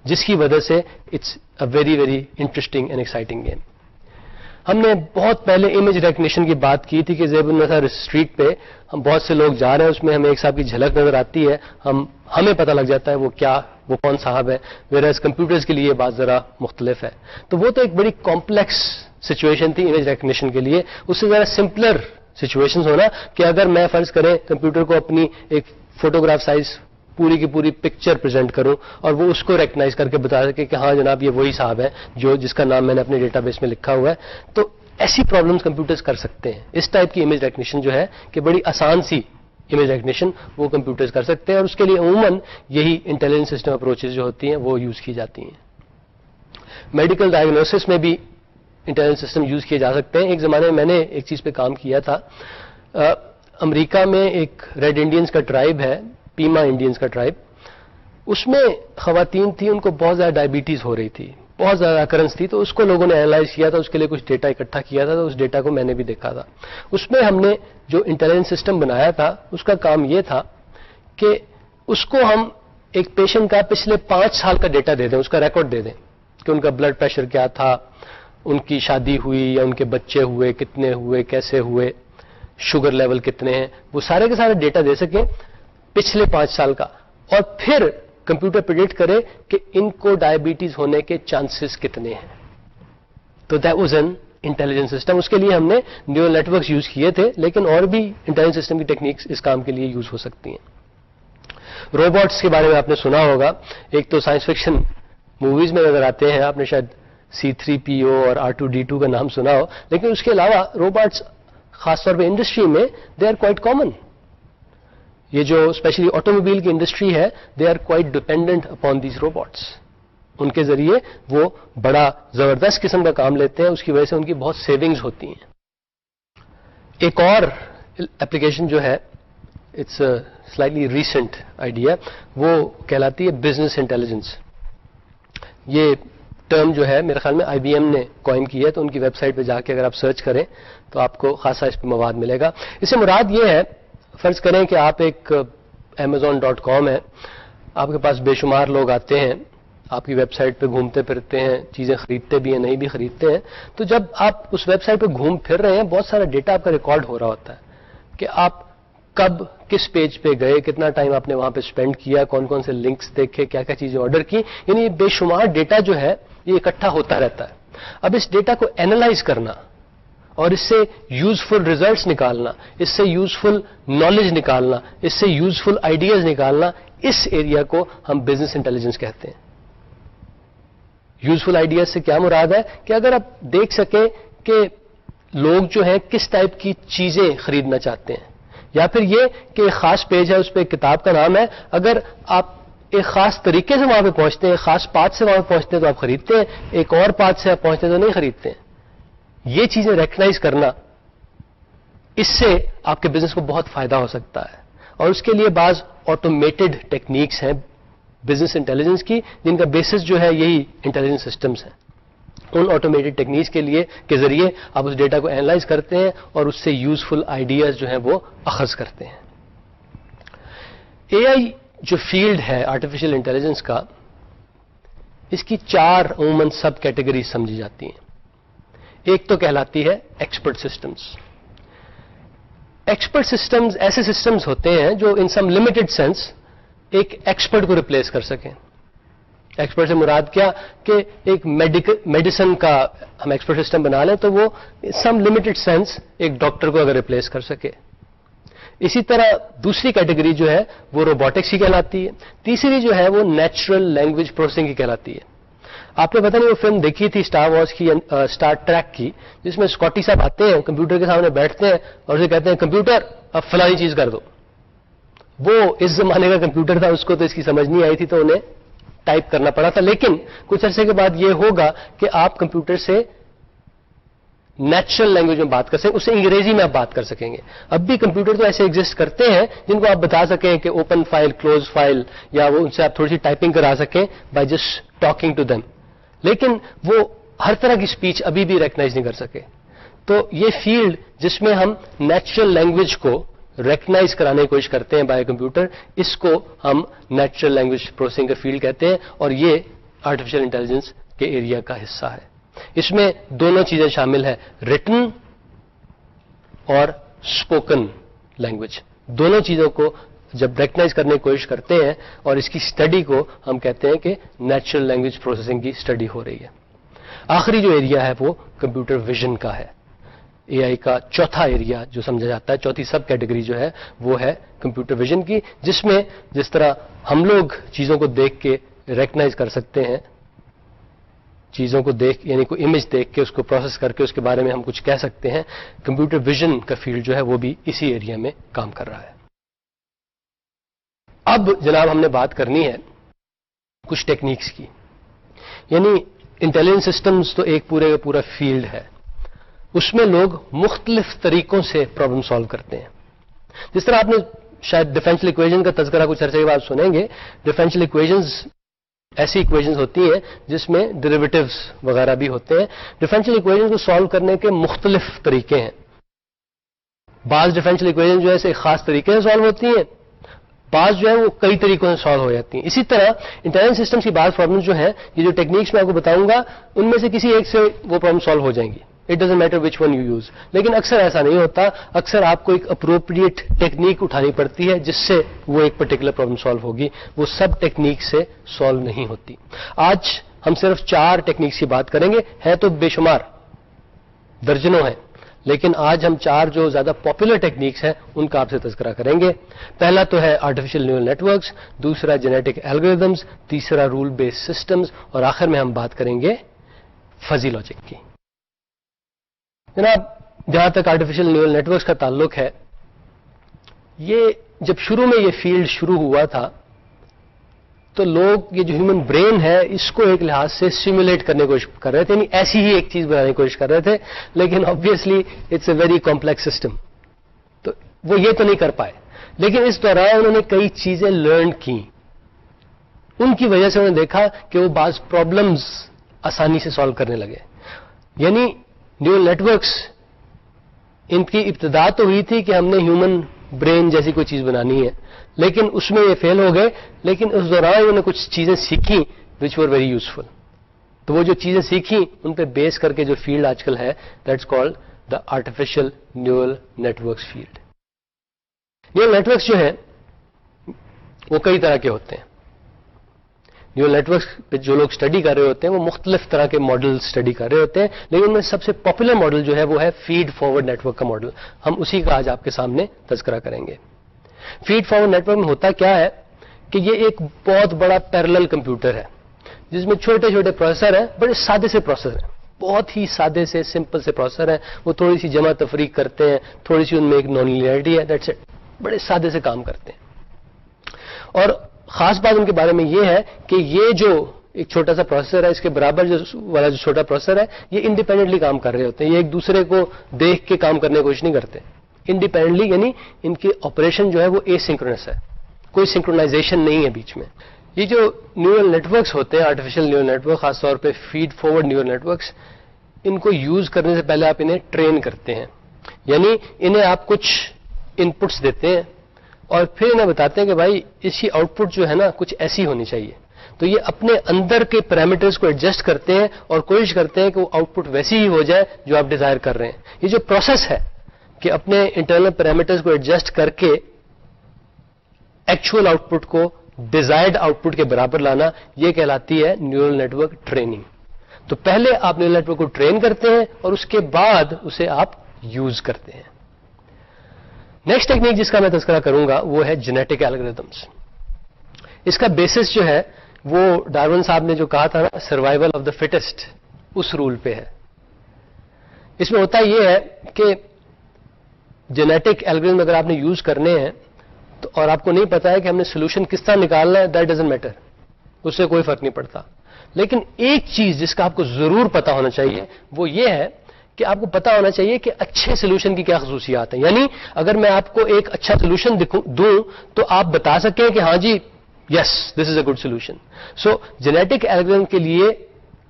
جس کی وجہ سے it's a very very interesting and exciting game. ہم نے بہت پہلے امیج ریکگنیشن کی بات کی تھی کہ زیب النثر اسٹریٹ پہ ہم بہت سے لوگ جا رہے ہیں، اس میں ہمیں ایک صاحب کی جھلک نظر آتی ہے، ہمیں پتہ لگ جاتا ہے وہ کون صاحب ہے. ویئرز کمپیوٹرز کے لیے بات ذرا مختلف ہے. تو وہ تو ایک بڑی کمپلیکس سچویشن تھی امیج ریکگنیشن کے لیے. اس سے ذرا سمپلر سچویشنز ہونا کہ اگر میں فرض کریں کمپیوٹر کو اپنی ایک فوٹوگراف سائز پوری کی پوری پکچر پریزنٹ کروں اور وہ اس کو ریکگنائز کر کے بتا سکے کہ ہاں جناب یہ وہی صاحب ہے جس کا نام میں نے اپنے ڈیٹا بیس میں لکھا ہوا ہے. تو ایسی پرابلمز کمپیوٹرز کر سکتے ہیں. اس ٹائپ کی امیج ریکگنیشن جو ہے کہ بڑی آسان سی امیج ریکگنیشن وہ کمپیوٹرز کر سکتے ہیں اور اس کے لیے عموماً یہی انٹیلیجنٹ سسٹم اپروچز جو ہوتی ہیں وہ یوز کی جاتی ہیں. میڈیکل ڈائگنوسس میں بھی انٹیلیجنٹ سسٹم یوز کیے جا سکتے ہیں. ایک زمانے میں میں نے ایک چیز پہ کام کیا تھا. امریکہ میں ایک ریڈ انڈینز کا ٹرائب ہے، پیما انڈینز کا ٹرائب. اس میں خواتین تھیں، ان کو بہت زیادہ ڈائبٹیز ہو رہی تھی، بہت زیادہ اکرنس تھی. تو اس کو لوگوں نے اینالائز کیا تھا، اس کے لیے کچھ ڈیٹا اکٹھا کیا تھا. تو اس ڈیٹا کو میں نے بھی دیکھا تھا. اس میں ہم نے جو انٹیلیجنٹ سسٹم بنایا تھا اس کا کام یہ تھا کہ اس کو ہم ایک پیشنٹ کا پچھلے 5 سال کا ڈیٹا دے دیں، اس کا ریکارڈ دے دیں کہ ان کا بلڈ پریشر کیا تھا، ان کی شادی ہوئی یا ان کے بچے ہوئے، کتنے ہوئے، کیسے ہوئے، شوگر لیول کتنے ہیں، وہ سارے کے سارے ڈیٹا دے سکیں پچھلے 5 سال کا، اور پھر کمپیوٹر پریڈکٹ کرے کہ ان کو ڈائبٹیز ہونے کے چانسز کتنے ہیں. تو that was an intelligence system. اس کے لیے ہم نے نیورل نیٹورکس یوز کیے تھے، لیکن اور بھی انٹیلیجنس سسٹم کی ٹیکنیکس اس کام کے لیے یوز ہو سکتی ہیں. روبوٹس کے بارے میں آپ نے سنا ہوگا. ایک تو سائنس فکشن موویز میں نظر آتے ہیں، آپ نے شاید C3PO اور R2D2 کا نام سنا ہو، لیکن اس کے علاوہ روبوٹس خاص طور پہ انڈسٹری میں دے آر کوائٹ کامن. یہ جو اسپیشلی آٹوموبائل کی انڈسٹری ہے، they are quite dependent upon these robots. ان کے ذریعے وہ بڑا زبردست قسم کا کام لیتے ہیں، اس کی وجہ سے ان کی بہت سیونگز ہوتی ہیں. ایک اور اپلیکیشن جو ہے، اٹس سلائٹلی ریسنٹ آئیڈیا، وہ کہلاتی ہے بزنس انٹیلیجنس. یہ ٹرم جو ہے میرے خیال میں IBM نے کوائن کی ہے، تو ان کی ویب سائٹ پہ جا کے اگر آپ سرچ کریں تو آپ کو خاصا اس پہ مواد ملے گا. اس سے مراد یہ ہے، فرض کریں کہ آپ ایک Amazon.com ہے، آپ کے پاس بے شمار لوگ آتے ہیں، آپ کی ویب سائٹ پہ گھومتے پھرتے ہیں، چیزیں خریدتے بھی ہیں، نہیں بھی خریدتے ہیں. تو جب آپ اس ویب سائٹ پہ گھوم پھر رہے ہیں، بہت سارا ڈیٹا آپ کا ریکارڈ ہو رہا ہوتا ہے کہ آپ کب کس پیج پہ گئے، کتنا ٹائم آپ نے وہاں پہ اسپینڈ کیا، کون کون سے لنکس دیکھے، کیا کیا چیزیں آرڈر کی. یعنی یہ بے شمار ڈیٹا جو ہے یہ اکٹھا ہوتا رہتا ہے. اب اس ڈیٹا کو اینالائز کرنا اور اس سے یوزفل ریزلٹس نکالنا، اس سے یوزفل نالج نکالنا، اس سے یوزفل آئیڈیاز نکالنا، اس ایریا کو ہم بزنس انٹیلیجنس کہتے ہیں. یوزفل آئیڈیاز سے کیا مراد ہے کہ اگر آپ دیکھ سکیں کہ لوگ جو ہیں کس ٹائپ کی چیزیں خریدنا چاہتے ہیں، یا پھر یہ کہ ایک خاص پیج ہے، اس پہ ایک کتاب کا نام ہے، اگر آپ ایک خاص طریقے سے وہاں پہ پہنچتے ہیں، خاص پاتھ سے وہاں پہ پہنچتے ہیں تو آپ خریدتے ہیں، ایک اور پاتھ سے آپ پہنچتے ہیں تو نہیں خریدتے ہیں. یہ چیزیں ریکگنائز کرنا، اس سے آپ کے بزنس کو بہت فائدہ ہو سکتا ہے. اور اس کے لیے بعض آٹومیٹڈ ٹیکنیکس ہیں بزنس انٹیلیجنس کی، جن کا بیسس جو ہے یہی انٹیلیجنس سسٹمز ہیں. ان آٹومیٹڈ ٹیکنیکس کے ذریعے آپ اس ڈیٹا کو اینالائز کرتے ہیں اور اس سے یوزفل آئیڈیاز جو ہیں وہ اخذ کرتے ہیں. AI جو فیلڈ ہے آرٹیفیشل انٹیلیجنس کا، اس کی 4 عموماً سب کیٹیگریز سمجھی جاتی ہیں. ایک تو کہلاتی ہے ایکسپرٹ سسٹمز. ایکسپرٹ سسٹمز ایسے سسٹمز ہوتے ہیں جو ان سم لمیٹڈ سینس ایک ایکسپرٹ کو ریپلیس کر سکیں. ایکسپرٹ سے مراد کیا کہ ایک میڈیسن کا ہم ایکسپرٹ سسٹم بنا لیں تو وہ سم لمیٹڈ سینس ایک ڈاکٹر کو اگر ریپلیس کر سکے. اسی طرح دوسری کیٹیگری جو ہے وہ روبوٹکس کی کہلاتی ہے. تیسری جو ہے وہ نیچرل لینگویج پروسیسنگ کی کہلاتی ہے. آپ نے پتہ نہیں وہ فلم دیکھی تھی اسٹار وارز کی، اسٹار ٹریک کی، جس میں اسکاٹی صاحب آتے ہیں، کمپیوٹر کے سامنے بیٹھتے ہیں اور اسے کہتے ہیں کمپیوٹر اب فلانی چیز کر دو. وہ اس زمانے کا کمپیوٹر تھا، اس کو تو اس کی سمجھ نہیں آئی تھی تو انہیں ٹائپ کرنا پڑا تھا. لیکن کچھ عرصے کے بعد یہ ہوگا کہ آپ کمپیوٹر سے نیچرل لینگویج میں بات کر سکیں، اس سے انگریزی میں آپ بات کر سکیں گے. اب بھی کمپیوٹر تو ایسے ایگزسٹ کرتے ہیں جن کو آپ بتا سکیں کہ اوپن فائل، کلوز فائل، یا وہ ان سے آپ تھوڑی سی ٹائپنگ کرا سکیں by just talking to them. لیکن وہ ہر طرح کی اسپیچ ابھی بھی ریکگنائز نہیں کر سکے. تو یہ فیلڈ جس میں ہم نیچرل لینگویج کو ریکگنائز کرانے کی کوشش کرتے ہیں بائی کمپیوٹر، اس کو ہم نیچرل لینگویج پروسیسنگ کا فیلڈ کہتے ہیں، اور یہ آرٹیفیشل انٹیلیجنس کے ایریا کا حصہ ہے. اس میں دونوں چیزیں شامل ہیں، ریٹن اور اسپوکن لینگویج. دونوں چیزوں کو جب ریکگنائز کرنے کی کوشش کرتے ہیں اور اس کی اسٹڈی کو ہم کہتے ہیں کہ نیچرل لینگویج پروسیسنگ کی اسٹڈی ہو رہی ہے. آخری جو ایریا ہے وہ کمپیوٹر ویژن کا ہے. AI کا چوتھا ایریا جو سمجھا جاتا ہے، چوتھی سب کیٹیگری جو ہے وہ ہے کمپیوٹر ویژن کی، جس میں جس طرح ہم لوگ چیزوں کو دیکھ کے ریکگنائز کر سکتے ہیں، چیزوں کو دیکھ یعنی کوئی امیج دیکھ کے اس کو پروسیس کر کے اس کے بارے میں ہم کچھ کہہ سکتے ہیں، کمپیوٹر ویژن کا فیلڈ جو ہے وہ بھی اسی ایریا میں کام کر رہا ہے. اب جناب ہم نے بات کرنی ہے کچھ ٹیکنیکس کی. یعنی انٹیلیجنس سسٹمز تو ایک پورے کا پورا فیلڈ ہے، اس میں لوگ مختلف طریقوں سے پرابلم سالو کرتے ہیں. جس طرح آپ نے شاید ڈیفرنشیل ایکویشن کا تذکرہ کچھ عرصے کے بعد سنیں گے. ڈیفرنشیل ایکویشنز ایسی ایکویشنز ہوتی ہیں جس میں ڈیریویٹیوز وغیرہ بھی ہوتے ہیں. ڈیفرنشیل ایکویشن کو سالو کرنے کے مختلف طریقے ہیں. بعض ڈیفرنشیل ایکویشن جو ہے ایک خاص طریقے سے سالو ہوتی ہیں، بعض جو ہے وہ کئی طریقوں سے سالو ہو جاتی ہیں. اسی طرح انٹرنل سسٹمز کی بعض پرابلمز جو ہیں, یہ جو ٹیکنیکس میں آپ کو بتاؤں گا, ان میں سے کسی ایک سے وہ پرابلم سالو ہو جائیں گی. It doesn't matter which one you use. لیکن اکثر ایسا نہیں ہوتا. اکثر آپ کو ایک اپروپریٹ ٹیکنیک اٹھانی پڑتی ہے جس سے وہ ایک پرٹیکولر پرابلم سالو ہوگی. وہ سب ٹیکنیک سے سالو نہیں ہوتی. آج ہم صرف 4 ٹیکنیکس کی بات کریں گے. ہے تو بے شمار, درجنوں ہیں, لیکن آج ہم 4 جو زیادہ پاپولر ٹیکنیکس ہیں ان کا آپ سے تذکرہ کریں گے. پہلا تو ہے آرٹیفیشل نیورل نیٹورکس, دوسرا جینیٹک الگوریدمز, تیسرا رول بیسڈ سسٹمز, اور آخر میں ہم بات کریں گے فزی لاجک کی. جناب, جہاں تک آرٹیفیشل نیورل نیٹورکس کا تعلق ہے, یہ جب شروع میں یہ فیلڈ شروع ہوا تھا تو لوگ یہ جو ہیومن برین ہے اس کو ایک لحاظ سے سیمولیٹ کرنے کی کوشش کر رہے تھے, یعنی ایسی ہی ایک چیز بنانے کی کوشش کر رہے تھے, لیکن obviously it's a very complex system, تو وہ یہ تو نہیں کر پائے. لیکن اس دوران انہوں نے کئی چیزیں لرن کی. ان کی وجہ سے انہوں نے دیکھا کہ وہ بعض پرابلمز آسانی سے سالو کرنے لگے. یعنی نیورل نیٹورکس, ان کی ابتدا تو ہوئی تھی کہ ہم نے ہیومن برین جیسی کوئی چیز بنانی ہے, لیکن اس میں یہ فیل ہو گئے. لیکن اس دوران انہوں نے کچھ چیزیں سیکھی وچ ور ویری یوزفل. تو وہ جو چیزیں سیکھی ان پہ بیس کر کے جو فیلڈ آج کل ہے, that's called the artificial neural networks field. Neural networks جو ہیں وہ کئی طرح کے ہوتے ہیں. نیورل نیٹورکس پہ جو لوگ اسٹڈی کر رہے ہوتے ہیں وہ مختلف طرح کے ماڈل اسٹڈی کر رہے ہوتے ہیں, لیکن ان میں سب سے پاپولر ماڈل جو ہے وہ ہے فیڈ فارورڈ نیٹورک کا ماڈل. ہم اسی کا آج آپ کے سامنے تذکرہ کریں گے. فیڈ فارورڈ نیٹورک میں ہوتا کیا ہے کہ یہ ایک بہت بڑا پیرلل کمپیوٹر ہے جس میں چھوٹے چھوٹے پروسیسر ہیں, بڑے سادے سے پروسیسر ہیں, بہت ہی سادے سے سمپل سے پروسیسر ہیں. وہ تھوڑی سی جمع تفریق کرتے ہیں, تھوڑی سی ان میں ایک نان لینیئرٹی ہے, دیٹس اٹ. بڑے سادے سے کام کرتے ہیں. اور خاص بات ان کے بارے میں یہ ہے کہ یہ جو ایک چھوٹا سا پروسیسر ہے, اس کے برابر جو والا جو چھوٹا پروسیسر ہے, یہ انڈیپینڈنٹلی کام کر رہے ہوتے ہیں. یہ ایک دوسرے کو دیکھ کے کام کرنے کی کوشش نہیں کرتے. انڈیپینڈنٹلی یعنی ان کی آپریشن جو ہے وہ اے سنکرونس ہے, کوئی سنکرونائزیشن نہیں ہے بیچ میں. یہ جو نیورل نیٹورکس ہوتے ہیں, آرٹیفیشل نیورل نیٹورک, خاص طور پہ فیڈ فارورڈ نیورل نیٹورکس, ان کو یوز کرنے سے پہلے آپ انہیں ٹرین کرتے ہیں. یعنی انہیں آپ کچھ ان پٹس دیتے ہیں اور پھر انہیں بتاتے ہیں کہ بھائی اس کی آؤٹ پٹ جو ہے نا کچھ ایسی ہونی چاہیے. تو یہ اپنے اندر کے پیرامیٹرز کو ایڈجسٹ کرتے ہیں اور کوشش کرتے ہیں کہ وہ آؤٹ پٹ ویسی ہی ہو جائے جو آپ ڈیزائر کر رہے ہیں. یہ جو پروسیس ہے کہ اپنے انٹرنل پیرامیٹرز کو ایڈجسٹ کر کے ایکچوئل آؤٹ پٹ کو ڈیزائرڈ آؤٹ پٹ کے برابر لانا, یہ کہلاتی ہے نیورل نیٹورک ٹریننگ. تو پہلے آپ نیورل نیٹورک کو ٹرین کرتے ہیں اور اس کے بعد اسے آپ یوز کرتے ہیں. نیکسٹ ٹیکنیک جس کا میں تذکرہ کروں گا وہ ہے جینیٹک الگوریدمس. اس کا بیسس جو ہے وہ ڈارون صاحب نے جو کہا تھا نا, سروائیول آف دا فٹسٹ, اس رول پہ ہے. اس میں ہوتا یہ ہے کہ جینیٹک الگوریدم اگر آپ نے یوز کرنے ہیں تو اور آپ کو نہیں پتا ہے کہ ہم نے سولوشن کس طرح نکالنا ہے, دیٹ ڈزنٹ میٹر, اس سے کوئی فرق نہیں پڑتا. لیکن ایک چیز جس کا آپ کو ضرور پتا ہونا چاہیے وہ یہ ہے کہ آپ کو پتا ہونا چاہیے کہ اچھے سولوشن کی کیا خصوصیات ہیں. یعنی اگر میں آپ کو ایک اچھا سولوشن دوں تو آپ بتا سکیں کہ ہاں جی yes this is a good solution. So genetic algorithm کے لیے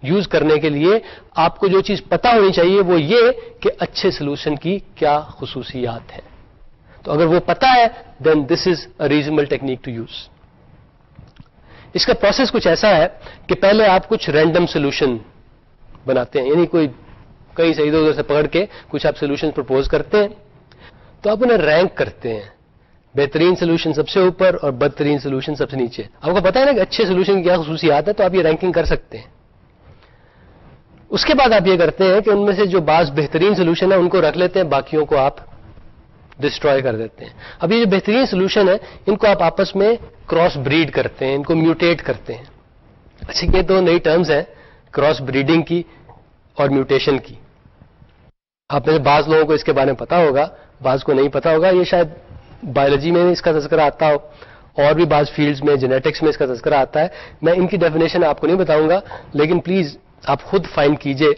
یوز کرنے کے لیے آپ کو جو چیز پتا ہونی چاہیے وہ یہ کہ اچھے سولوشن کی کیا خصوصیات ہیں. تو اگر وہ پتا ہے then this is a reasonable technique to use. اس کا پروسیس کچھ ایسا ہے کہ پہلے آپ کچھ رینڈم سولوشن بناتے ہیں, یعنی کوئی کہیں سے ادھر ادھر سے پکڑ کے کچھ آپ سولوشن پرپوز کرتے ہیں. تو آپ انہیں رینک کرتے ہیں, بہترین سولوشن سب سے اوپر اور بدترین سولوشن سب سے نیچے. آپ کو پتا ہے نا کہ اچھے سولوشن کی کیا خصوصیات ہے, تو آپ یہ رینکنگ کر سکتے ہیں. اس کے بعد آپ یہ کرتے ہیں کہ ان میں سے جو بعض بہترین سولوشن ہے ان کو رکھ لیتے ہیں, باقیوں کو آپ ڈسٹروائے کر دیتے ہیں. اب یہ جو بہترین سولوشن ہے ان کو آپ آپس میں کراس بریڈ کرتے ہیں, ان کو میوٹیٹ کرتے ہیں. اچھا, یہ دو نئی ٹرمز ہیں, کراس بریڈنگ کی اور میوٹیشن کی. آپ میں سے بعض لوگوں کو اس کے بارے میں پتا ہوگا, بعض کو نہیں پتا ہوگا. یہ شاید بایولوجی میں اس کا تذکرہ آتا ہو, اور بھی بعض فیلڈز میں, جینیٹکس میں اس کا تذکرہ آتا ہے. میں ان کی ڈیفینیشن آپ کو نہیں بتاؤں گا, لیکن پلیز آپ خود فائنڈ کیجئے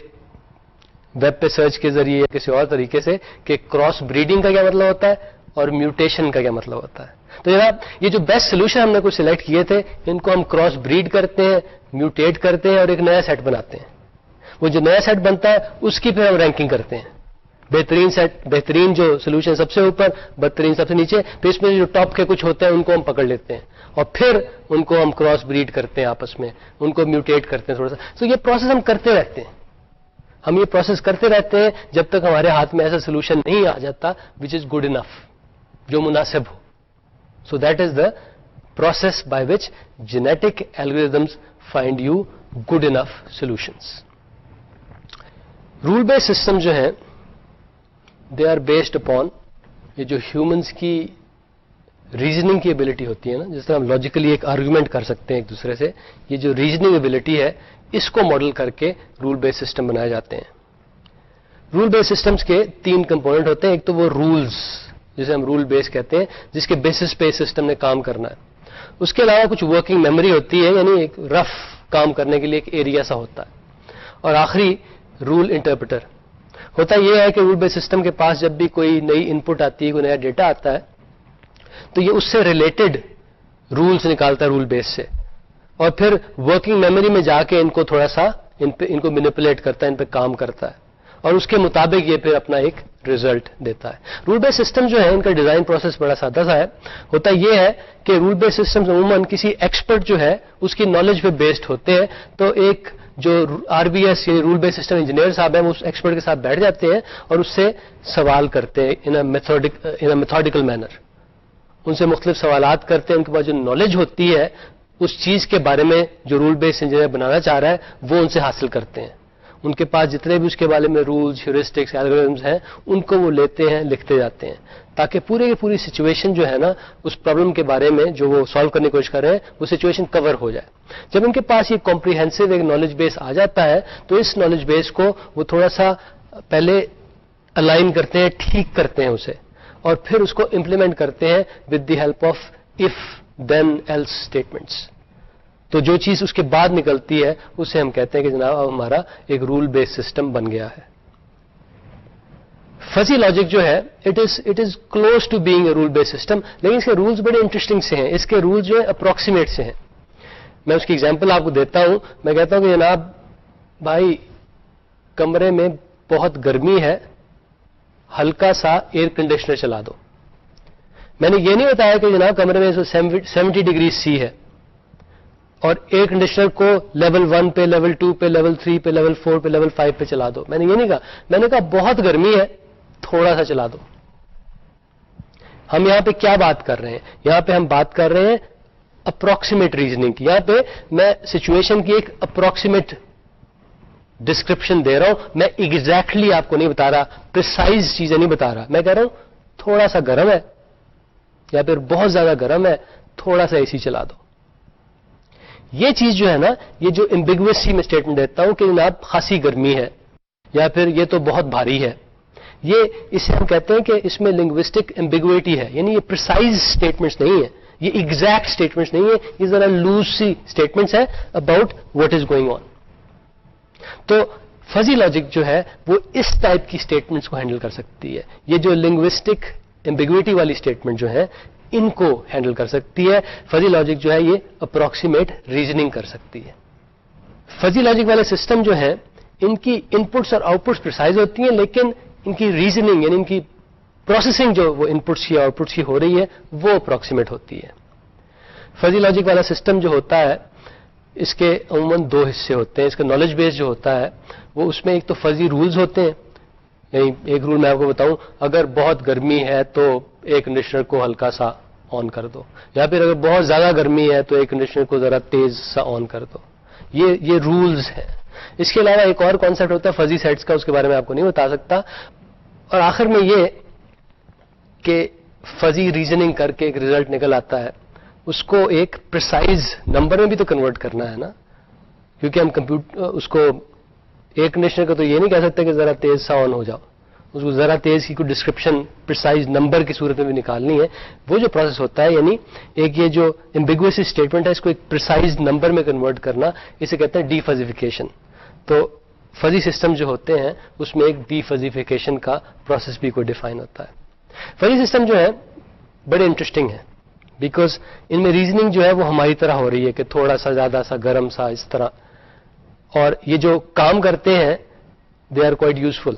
ویب پہ سرچ کے ذریعے یا کسی اور طریقے سے کہ کراس بریڈنگ کا کیا مطلب ہوتا ہے اور میوٹیشن کا کیا مطلب ہوتا ہے. تو جناب یہ جو بیسٹ سولوشن ہم نے کچھ سلیکٹ کیے تھے, ان کو ہم کراس بریڈ کرتے ہیں, میوٹیٹ کرتے ہیں اور ایک نیا سیٹ بناتے ہیں. وہ جو نیا سیٹ بنتا ہے اس کی پھر ہم رینکنگ کرتے ہیں بہترین سیٹ، بہترین جو سولوشن سب سے اوپر، بدترین سب سے نیچے، پھر اس میں جو ٹاپ کے کچھ ہوتے ہیں ان کو ہم پکڑ لیتے ہیں اور پھر ان کو ہم کراس بریڈ کرتے ہیں آپس میں، ان کو میوٹیٹ کرتے ہیں تھوڑا سا. تو یہ پروسیس ہم کرتے رہتے ہیں، ہم یہ پروسیس کرتے رہتے ہیں جب تک ہمارے ہاتھ میں ایسا سولوشن نہیں آ جاتا وچ از گڈ انف، جو مناسب ہو. So that is the process by which genetic algorithms find you good enough solutions. Rule based system جو ہیں دے آر بیسڈ اپون، یہ جو ہیومنس کی ریزننگ کی ایبلٹی ہوتی ہے نا، جس طرح ہم لاجیکلی ایک آرگومنٹ کر سکتے ہیں ایک دوسرے سے، یہ جو ریزننگ ایبلٹی ہے اس کو ماڈل کر کے رول بیس سسٹم بنائے جاتے ہیں. رول بیس سسٹمز کے 3 کمپوننٹ ہوتے ہیں. ایک تو وہ رولز جسے ہم رول بیس کہتے ہیں، جس کے بیسس پہ سسٹم نے کام کرنا ہے. اس کے علاوہ کچھ ورکنگ میموری ہوتی ہے، یعنی ایک رف کام کرنے کے لیے ایک ایریا سا ہوتا ہے. اور آخری رول انٹرپریٹر. ہوتا یہ ہے کہ رول بیس سسٹم کے پاس جب بھی کوئی نئی ان پٹ آتی ہے، کوئی نیا ڈیٹا آتا ہے، تو یہ اس سے ریلیٹڈ رولز نکالتا ہے رول بیس سے، اور پھر ورکنگ میموری میں جا کے ان کو تھوڑا سا ان کو مینیپولیٹ کرتا ہے، ان پہ کام کرتا ہے، اور اس کے مطابق یہ پھر اپنا ایک ریزلٹ دیتا ہے. رول بیس سسٹم جو ہے ان کا ڈیزائن پروسیس بڑا سادہ سا ہے. ہوتا یہ ہے کہ رول بیس سسٹم عموماً کسی ایکسپرٹ جو ہے اس کی نالج پہ بیسڈ ہوتے ہیں. تو ایک جو آر بی ایس یعنی رول بیس سسٹم انجینئر صاحب ہیں وہ اس ایکسپرٹ کے ساتھ بیٹھ جاتے ہیں اور اس سے سوال کرتے ہیں ان اے میتھوڈیکل مینر. ان سے مختلف سوالات کرتے ہیں، ان کے پاس جو نالج ہوتی ہے اس چیز کے بارے میں جو رول بیس انجینئر بنانا چاہ رہا ہے وہ ان سے حاصل کرتے ہیں. ان کے پاس جتنے بھی اس کے بارے میں رولز، ہیورسٹکس، الگورتھمز ہیں ان کو وہ لیتے ہیں، لکھتے جاتے ہیں، تاکہ پوری کی پوری سچویشن جو ہے نا اس پرابلم کے بارے میں جو وہ سالو کرنے کی کوشش کر رہے ہیں وہ سچویشن کور ہو جائے. جب ان کے پاس یہ کمپریہنسو ایک نالج بیس آ جاتا ہے تو اس نالج بیس کو وہ تھوڑا سا پہلے الائن کرتے ہیں، ٹھیک کرتے ہیں اسے، اور پھر اس کو امپلیمنٹ کرتے ہیں with the help of if then else statements. تو جو چیز اس کے بعد نکلتی ہے اسے ہم کہتے ہیں کہ جناب اب ہمارا ایک رول بیس سسٹم بن گیا ہے. فزی لاجک جو ہے it is close to being a rule based system, لیکن اس کے رولز بڑے انٹرسٹنگ سے ہیں. اس کے رولز جو ہے اپروکسیمیٹ سے ہیں. میں اس کی ایگزامپل آپ کو دیتا ہوں. میں کہتا ہوں کہ جناب بھائی کمرے میں بہت گرمی ہے، ہلکا سا ایئر کنڈیشنر چلا دو. میں نے یہ نہیں بتایا کہ جناب کمرے میں 70 ڈگری سی ہے اور ایئر کنڈیشنر کو لیول 1 پہ، لیول 2 پہ، لیول 3 پہ، لیول 4 پہ، لیول 5 پہ چلا دو. میں نے یہ نہیں کہا. میں نے کہا بہت گرمی ہے، تھوڑا سا چلا دو. ہم یہاں پہ کیا بات کر رہے ہیں؟ یہاں پہ ہم بات کر رہے ہیں اپروکسیمیٹ ریزننگ کی. یہاں پہ میں سچویشن کی ایک اپروکسیمیٹ ڈسکرپشن دے رہا ہوں. میں ایگزیکٹلی آپ کو نہیں بتا رہا، پریسائز چیزیں نہیں بتا رہا. میں کہہ رہا ہوں تھوڑا سا گرم ہے یا پھر بہت زیادہ گرم ہے، تھوڑا سا اے سی چلا دو. یہ چیز جو ہے نا، یہ جو ایمبیگوسی میں اسٹیٹمنٹ دیتا ہوں کہ جناب خاصی گرمی ہے یا پھر یہ تو بہت بھاری ہے، یہ اسے ہم کہتے ہیں کہ اس میں لنگوسٹک ایمبیگوٹی ہے. یعنی یہ پریسائز اسٹیٹمنٹس نہیں ہے، یہ ایگزیکٹ اسٹیٹمنٹس نہیں ہے، یہ ذرا لوز سی اسٹیٹمنٹس ہے about what is going on. تو فزی لاجک جو ہے وہ اس ٹائپ کی اسٹیٹمنٹس کو ہینڈل کر سکتی ہے. یہ جو لنگوسٹک ایمبیگوٹی والی اسٹیٹمنٹ جو ہے ان کو ہینڈل کر سکتی ہے. فزی لاجک جو ہے یہ اپروکسیمیٹ ریزننگ کر سکتی ہے. فزی لاجک والے سسٹم جو ہیں ان کی ان پٹس اور آؤٹ پٹس پریسائز ہوتی ہیں، لیکن ان کی ریزننگ یعنی ان کی پروسیسنگ جو وہ ان پٹس کی آؤٹ پٹس کی ہو رہی ہے وہ اپروکسیمیٹ ہوتی ہے. فزی لاجک والا سسٹم جو ہوتا ہے اس کے عموماً 2 حصے ہوتے ہیں. اس کا نالج بیس جو ہوتا ہے وہ اس میں ایک تو فزی رولز ہوتے ہیں. یعنی ایک رول میں آپ کو بتاؤں، اگر بہت گرمی ہے تو ایئر کنڈیشنر کو ہلکا سا آن کر دو، یا پھر اگر بہت زیادہ گرمی ہے تو ایئر کنڈیشنر کو ذرا تیز سا آن کر دو. یہ رولز ہیں. اس کے علاوہ ایک اور کانسیپٹ ہوتا ہے فزی سیٹس کا، اس کے بارے میں آپ کو نہیں بتا سکتا. اور آخر میں یہ کہ فزی ریزننگ کر کے ایک ریزلٹ نکل آتا ہے، اس کو ایک پریسائز نمبر میں بھی تو کنورٹ کرنا ہے نا، کیونکہ ہم اس کو ایئر کنڈیشنر کا تو یہ نہیں کہہ سکتے کہ ذرا تیز سا آن ہو جاؤ. اس کو ذرا تیز کی کوئی ڈسکرپشن پریسائز نمبر کی صورت میں بھی نکالنی ہے. وہ جو پروسیس ہوتا ہے، یعنی ایک یہ جو ایمبیگوس اسٹیٹمنٹ ہے اس کو ایک پریسائز نمبر میں کنورٹ کرنا، اسے کہتے ہیں ڈی فزیفیکیشن. تو فزی سسٹم جو ہوتے ہیں اس میں ایک ڈی فزیفیکیشن کا پروسیس بھی کوئی ڈیفائن ہوتا ہے. فزی سسٹم جو ہے بڑے انٹرسٹنگ ہیں بیکاز ان میں ریزننگ جو ہے وہ ہماری طرح ہو رہی ہے کہ تھوڑا سا زیادہ سا گرم سا اس طرح، اور یہ جو کام کرتے ہیں دے آر کوائٹ یوزفل.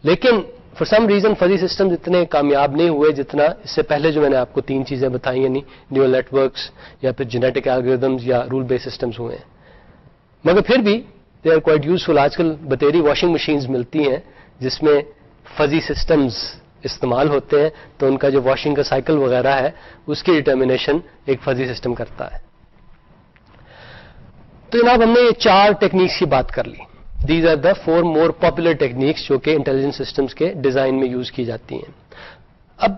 لیکن for some reason fuzzy system اتنے کامیاب نہیں ہوئے جتنا اس سے پہلے جو میں نے آپ کو 3 چیزیں بتائی، یعنی نیورل نیٹ ورکس یا پھر جینیٹک الگوریدمز یا رول بیس سسٹمز ہوئے ہیں. مگر پھر بھی دے آر کوائٹ یوزفل. آج کل بتیری واشنگ مشینز ملتی ہیں جس میں فزی سسٹمز استعمال ہوتے ہیں، تو ان کا جو واشنگ کا سائیکل وغیرہ ہے اس کی ڈٹرمنیشن ایک فزی سسٹم کرتا ہے. تو جناب ہم نے یہ 4 ٹیکنیکس کی بات کر لی. These are the 4 more popular techniques جو کہ انٹیلیجنٹ سسٹمز کے ڈیزائن میں یوز کی جاتی ہیں. اب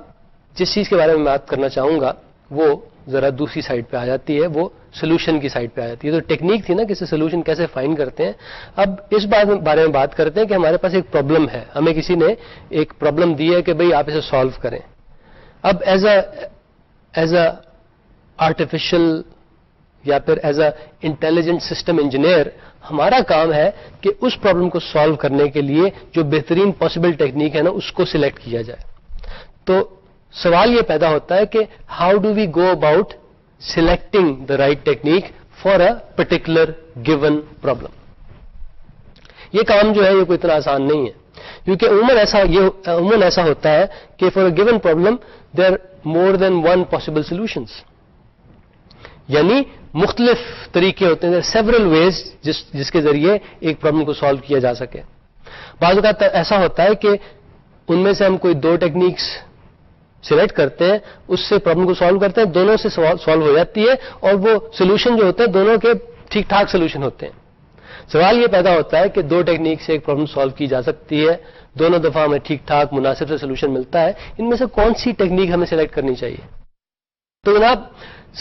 جس چیز کے بارے میں بات کرنا چاہوں گا وہ ذرا دوسری سائڈ پہ آ جاتی ہے، وہ سولوشن کی سائڈ پہ آ جاتی ہے. تو ٹیکنیک تھی نا کہ سولوشن کیسے فائنڈ کرتے ہیں. اب اس بارے میں بات کرتے ہیں کہ ہمارے پاس ایک پرابلم ہے، ہمیں کسی نے ایک پرابلم دی ہے کہ بھئی آپ اسے سالو کریں. اب ایز اے آرٹیفیشل یا پھر as a intelligent system engineer ہمارا کام ہے کہ اس پرابلم کو سالو کرنے کے لیے جو بہترین پاسبل ٹیکنیک ہے نا اس کو سلیکٹ کیا جائے. تو سوال یہ پیدا ہوتا ہے کہ how do we go about selecting the right technique for a particular given problem. یہ کام جو ہے یہ کوئی اتنا آسان نہیں ہے، کیونکہ عموماً ایسا ہوتا ہے کہ for a given problem there are more than 1 possible solutions, یعنی مختلف طریقے ہوتے ہیں، سیورل ویز جس کے ذریعے ایک پرابلم کو سالو کیا جا سکے. بعض اوقات ایسا ہوتا ہے کہ ان میں سے ہم کوئی 2 ٹیکنیکس سلیکٹ کرتے ہیں، اس سے پرابلم کو سالو کرتے ہیں، دونوں سے سالو ہو جاتی ہے اور وہ سولوشن جو ہوتے ہیں دونوں کے ٹھیک ٹھاک سولوشن ہوتے ہیں. سوال یہ پیدا ہوتا ہے کہ 2 ٹیکنیک سے ایک پرابلم سالو کی جا سکتی ہے، دونوں دفعہ ہمیں ٹھیک ٹھاک مناسب سے سولوشن ملتا ہے، ان میں سے کون سی ٹیکنیک ہمیں سلیکٹ کرنی چاہیے؟ تو جناب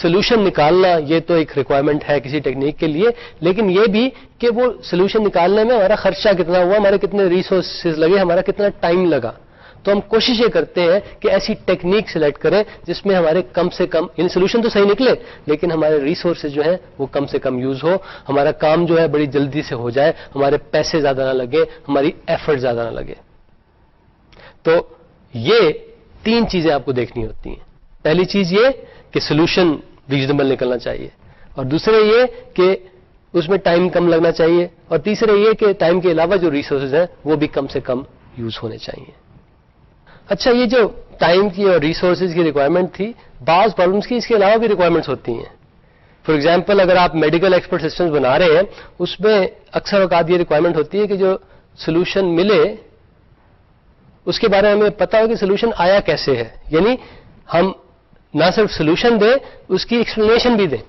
سولوشن نکالنا یہ تو ایک ریکوائرمنٹ ہے کسی ٹیکنیک کے لیے، لیکن یہ بھی کہ وہ سولوشن نکالنے میں ہمارا خرچہ کتنا ہوا، ہمارے کتنے ریسورسز لگے، ہمارا کتنا ٹائم لگا. تو ہم کوشش یہ کرتے ہیں کہ ایسی ٹیکنیک سلیکٹ کریں جس میں ہمارے کم سے کم، یعنی سولوشن تو صحیح نکلے لیکن ہمارے ریسورسز جو ہیں وہ کم سے کم یوز ہو، ہمارا کام جو ہے بڑی جلدی سے ہو جائے، ہمارے پیسے زیادہ نہ لگے، ہماری ایفرٹ زیادہ نہ لگے. تو یہ 3 چیزیں آپ کو دیکھنی ہوتی ہیں. پہلی چیز یہ کہ سولوشن ریزنیبل نکلنا چاہیے، اور دوسرے یہ کہ اس میں ٹائم کم لگنا چاہیے، اور تیسرے یہ کہ ٹائم کے علاوہ جو ریسورسز ہیں وہ بھی کم سے کم یوز ہونے چاہیے. اچھا، یہ جو ٹائم کی اور ریسورسز کی ریکوائرمنٹ تھی، بعض پرابلمس کی اس کے علاوہ بھی ریکوائرمنٹس ہوتی ہیں. فار ایگزامپل اگر آپ میڈیکل ایکسپرٹ سسٹمز بنا رہے ہیں، اس میں اکثر اوقات یہ ریکوائرمنٹ ہوتی ہے کہ جو سولوشن ملے اس کے بارے میں ہمیں پتا ہو کہ سولوشن آیا کیسے ہے، یعنی ہم نہ صرف سولوشن دیں، اس کی ایکسپلینیشن بھی دیں.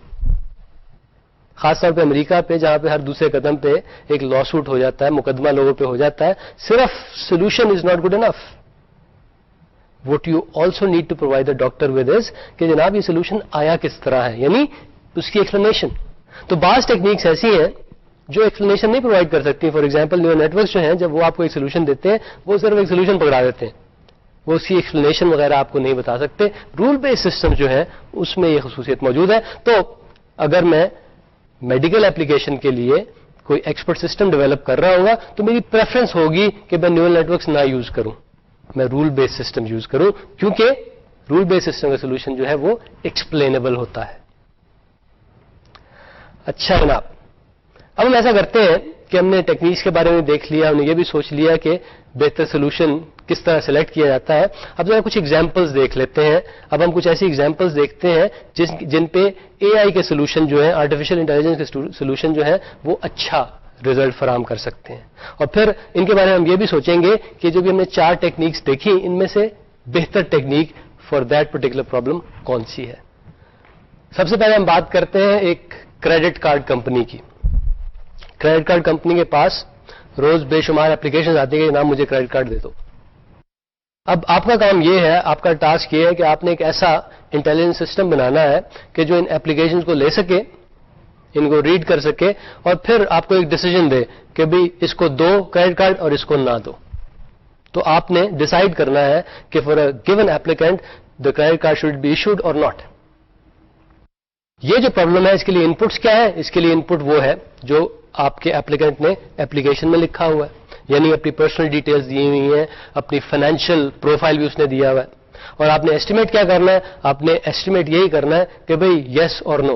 خاص طور پہ امریکہ پہ جہاں پہ ہر دوسرے قدم پہ ایک لا سوٹ ہو جاتا ہے، مقدمہ لوگوں پہ ہو جاتا ہے. صرف solution is not good enough. What you also need to provide the doctor with is کہ جناب یہ سولوشن آیا کس طرح ہے، یعنی اس کی ایکسپلینیشن. تو بعض ٹیکنیکس ایسی ہیں جو ایکسپلینیشن نہیں پرووائڈ کر سکتی. For example neural networks جو ہیں، جب وہ آپ کو ایک سولوشن دیتے ہیں وہ صرف ایک سولوشن پکڑا دیتے ہیں، وہ اس کی ایکسپلینیشن وغیرہ آپ کو نہیں بتا سکتے. رول بیس سسٹم جو ہے اس میں یہ خصوصیت موجود ہے. تو اگر میں میڈیکل اپلیکیشن کے لیے کوئی ایکسپرٹ سسٹم ڈیولپ کر رہا ہوگا تو میری پریفرنس ہوگی کہ میں نیورل نیٹ ورکس نہ یوز کروں، میں رول بیس سسٹم یوز کروں، کیونکہ رول بیس سسٹم کا سولوشن جو ہے وہ ایکسپلینیبل ہوتا ہے. اچھا جناب، اب ہم ایسا کرتے ہیں کہ ہم نے ٹیکنیکس کے بارے میں دیکھ لیا، ہم نے یہ بھی سوچ لیا کہ بہتر سولوشن کس طرح سلیکٹ کیا جاتا ہے. اب ذرا کچھ ایگزامپلس دیکھ لیتے ہیں. اب ہم کچھ ایسی ایگزامپلس دیکھتے ہیں جن پہ اے آئی کے سولوشن جو ہے، آرٹیفیشل انٹیلیجنس کے سولوشن جو ہے وہ اچھا رزلٹ فراہم کر سکتے ہیں. اور پھر ان کے بارے میں ہم یہ بھی سوچیں گے کہ جو بھی ہم نے 4 ٹیکنیکس دیکھی ان میں سے بہتر technique for that particular problem کون سی ہے. سب سے پہلے ہم بات کرتے ہیں ایک کریڈٹ کارڈ کمپنی کی. کریڈٹ کارڈ کمپنی کے پاس روز بے شمار اپلیکیشن آتی ہے کہ جناب مجھے کریڈٹ کارڈ دے دو. اب آپ کا کام یہ ہے، آپ کا ٹاسک یہ ہے کہ آپ نے ایک ایسا انٹیلیجنٹ سسٹم بنانا ہے کہ جو ان اپلیکیشن کو لے سکے، ان کو ریڈ کر سکے، اور پھر آپ کو ایک ڈیسیجن دے کہ بھئی اس کو دو کریڈٹ کارڈ اور اس کو نہ دو. تو آپ نے ڈیسائیڈ کرنا ہے کہ for a given applicant the credit card should be issued اور ناٹ. یہ جو پرابلم ہے اس کے لیے ان پٹس کیا ہے؟ اس کے لیے ان پٹ وہ ہے جو آپ کے ایپلیکینٹ نے ایپلیکیشن میں لکھا ہوا ہے، یعنی اپنی پرسنل ڈیٹیلز دی ہوئی ہیں، اپنی فائنینشیل پروفائل بھی اس نے دیا ہوا ہے. اور آپ نے ایسٹیمیٹ کیا کرنا ہے؟ آپ نے ایسٹیمیٹ یہی کرنا ہے کہ بھئی یس اور نو،